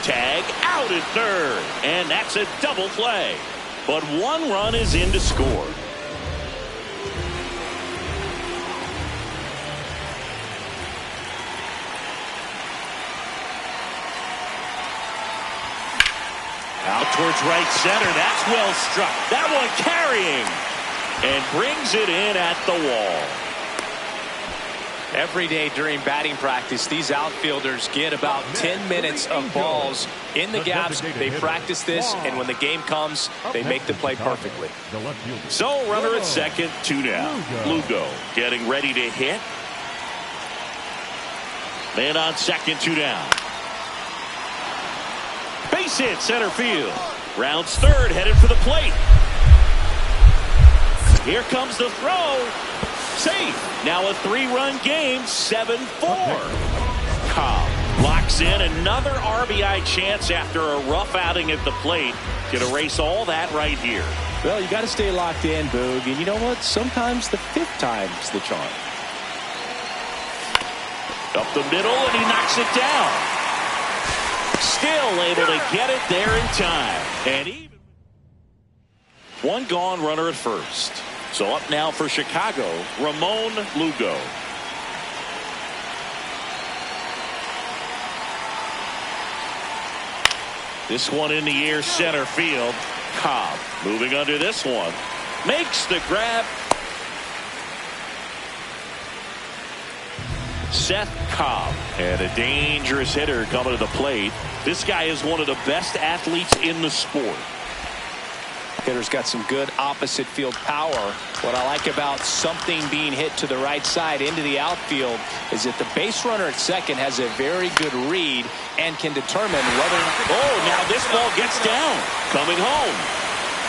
Tag out at third. And that's a double play. But one run is in to score. Out towards right center. That's well struck. That one carrying. And brings it in at the wall. Every day during batting practice, these outfielders get about 10 minutes of balls in the gaps. They practice this, and when the game comes, they make the play perfectly. So runner at second, 2 down. Lugo getting ready to hit. Man on second, 2 down. Base hit center field. Rounds third, headed for the plate. Here comes the throw. Safe. Now a 3-run game, 7-4. Cobb locks in another RBI chance after a rough outing at the plate. Can erase all that right here. Well, you got to stay locked in, Boog. And you know what? Sometimes the 5th time's the charm. Up the middle, and he knocks it down. Still able to get it there in time. And even one gone, runner at first. So up now for Chicago, Ramon Lugo. This one in the air, center field. Cobb moving under this one. Makes the grab. Szen Cobb, and a dangerous hitter coming to the plate. This guy is one of the best athletes in the sport. Hitter's got some good opposite field power. What I like about something being hit to the right side into the outfield is that the base runner at second has a very good read and can determine whether. Oh, now this ball gets down. Coming home.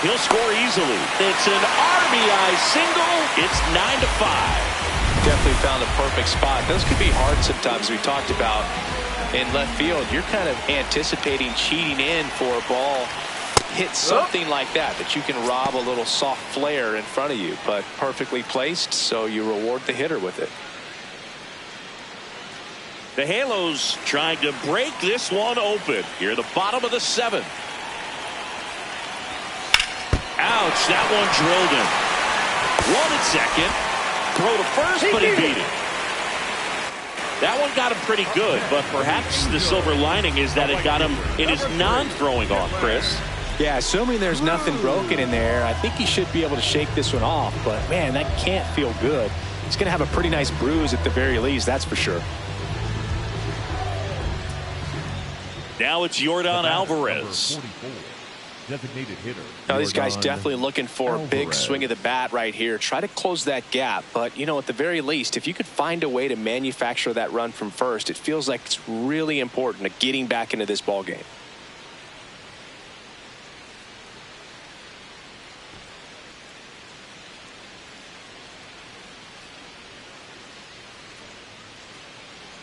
He'll score easily. It's an RBI single. It's 9-5. Definitely found a perfect spot. Those could be hard sometimes. We talked about in left field. You're kind of anticipating cheating in for a ball. Hit something like that you can rob a little soft flare in front of you, but perfectly placed, so you reward the hitter with it. The Halos trying to break this one open here at the bottom of the 7th. Ouch, that one drilled him. One at second. Throw to first, but he beat it. That one got him pretty good, but perhaps the silver lining is that it got him in his non-throwing off, Chris. Yeah, assuming there's nothing broken in there, I think he should be able to shake this one off. But, man, that can't feel good. He's going to have a pretty nice bruise at the very least, that's for sure. Now it's Yordan Alvarez. designated hitter. Now these guys Jordan definitely looking for a big Alvarez. swing of the bat right here. Try to close that gap. But, you know, at the very least, if you could find a way to manufacture that run from first, it feels like it's really important to getting back into this ball game.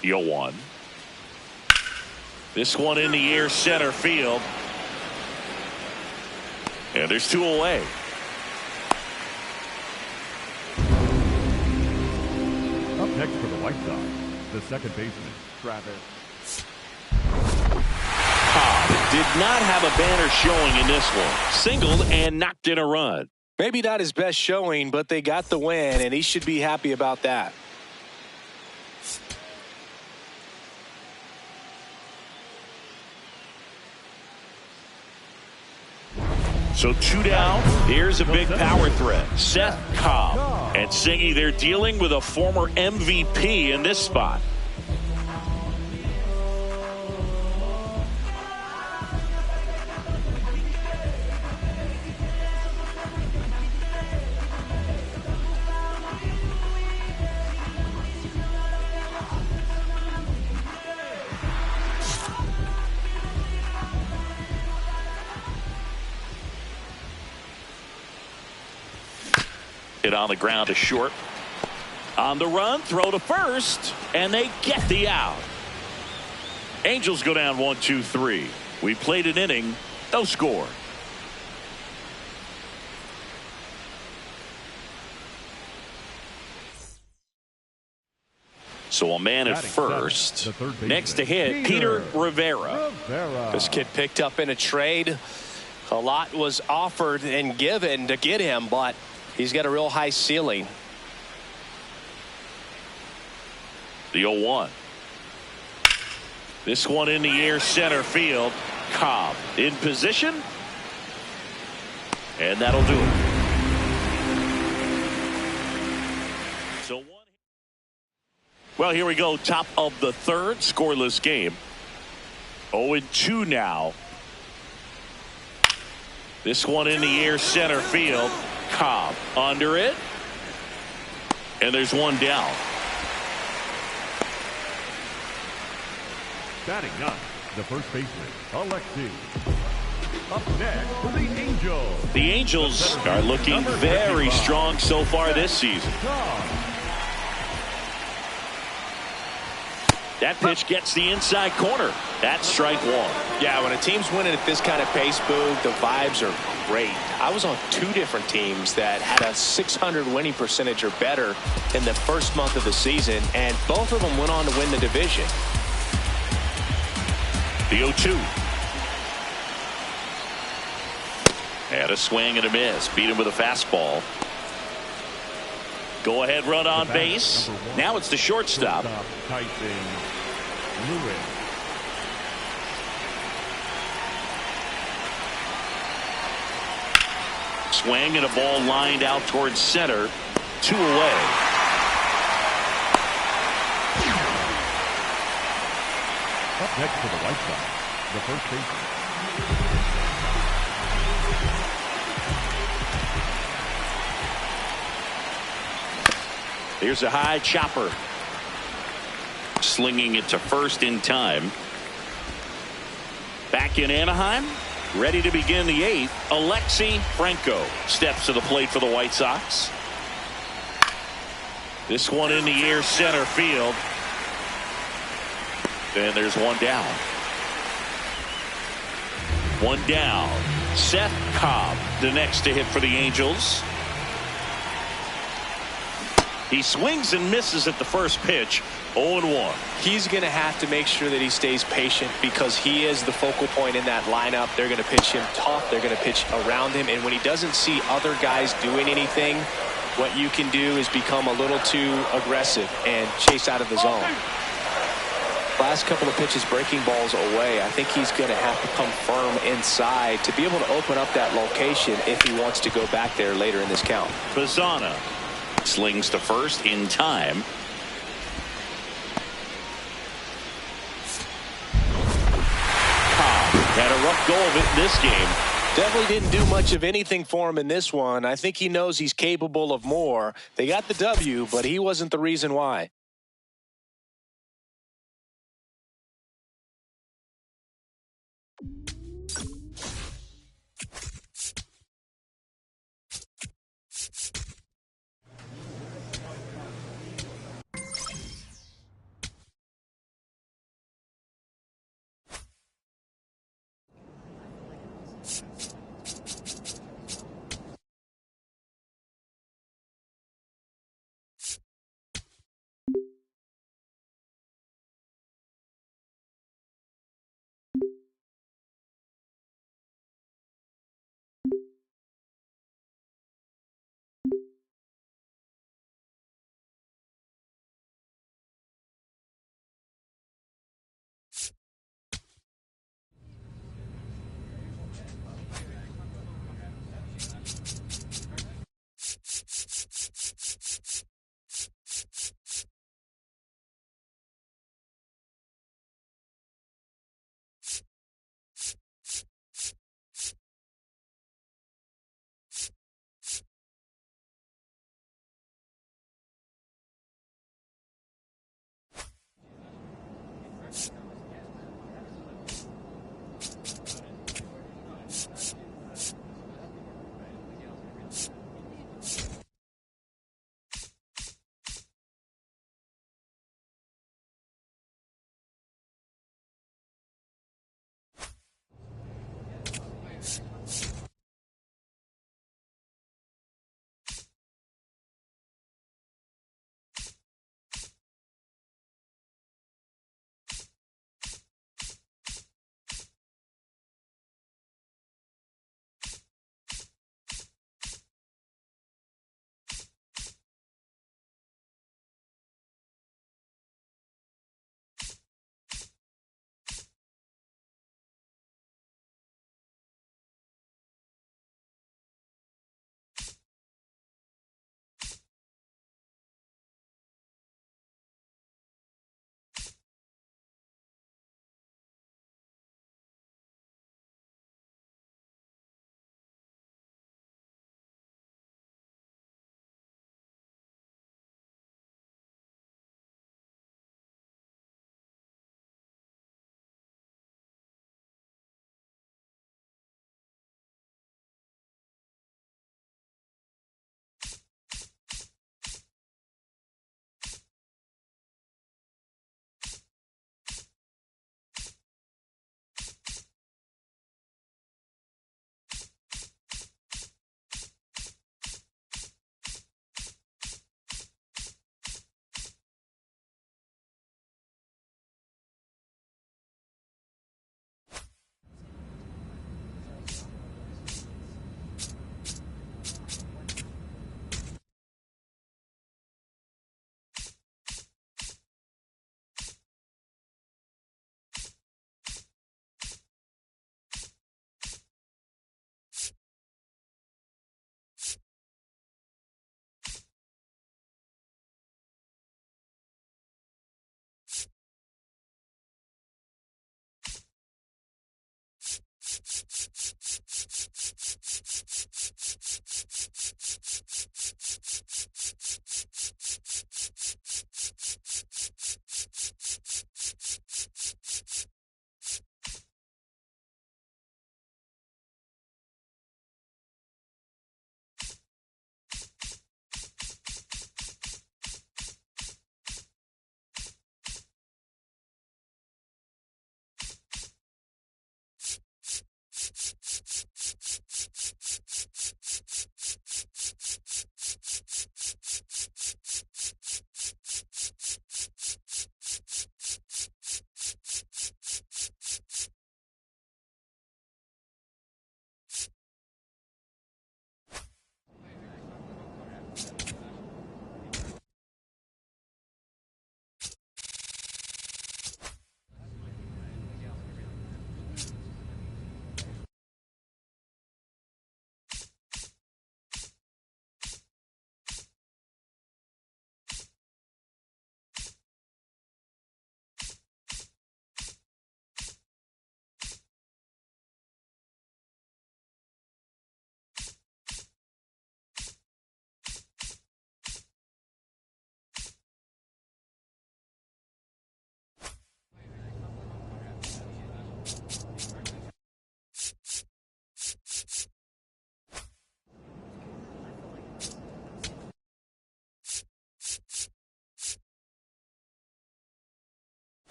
The 0-1. This one in the air, center field. And there's 2 away. Up next for the White Sox, the second baseman, Travis. Cobb did not have a banner showing in this one. Singled and knocked in a run. Maybe not his best showing, but they got the win, and he should be happy about that. So 2 down. Here's a big power threat. Szen Cobb. And Szengy, they're dealing with a former MVP in this spot. Hit on the ground to short. On the run, throw to first, and they get the out. Angels go down 1-2-3. We played an inning, no score. So a man at first. Next to hit, Peter Rivera. This kid picked up in a trade. A lot was offered and given to get him, but he's got a real high ceiling. The 0-1. This one in the air, center field. Cobb in position. And that'll do it. So one. Well, here we go. Top of the third. Scoreless game. 0-2 now. This one in the air, center field. Cobb under it. And there's one down. Batting ninth, the first baseman, Alexi. Up next for the Angels. The Angels are looking very strong so far this season. That pitch gets the inside corner. That's strike one. Yeah, when a team's winning at this kind of pace, Boog, the vibes are great. I was on 2 different teams that had a .600 winning percentage or better in the first month of the season, and both of them went on to win the division. The 0-2. And a swing and a miss. Beat him with a fastball. Go ahead run on base. Now it's the shortstop. Swing and a ball lined out towards center. 2 away. Up next for the White Sox, the first baseman. Here's a high chopper. Slinging it to first in time. Back in Anaheim. Ready to begin the 8th. Alexi Franco steps to the plate for the White Sox. This one in the air, center field. And there's one down. One down. Szen Cobb, the next to hit for the Angels. He swings and misses at the first pitch. 0-1. He's going to have to make sure that he stays patient because he is the focal point in that lineup. They're going to pitch him tough. They're going to pitch around him. And when he doesn't see other guys doing anything, what you can do is become a little too aggressive and chase out of the zone. Last couple of pitches breaking balls away. I think he's going to have to come firm inside to be able to open up that location if he wants to go back there later in this count. Bazzana slings to first in time. Cobb had a rough go of it in this game. Definitely didn't do much of anything for him in this one. I think he knows he's capable of more. They got the W, but he wasn't the reason why.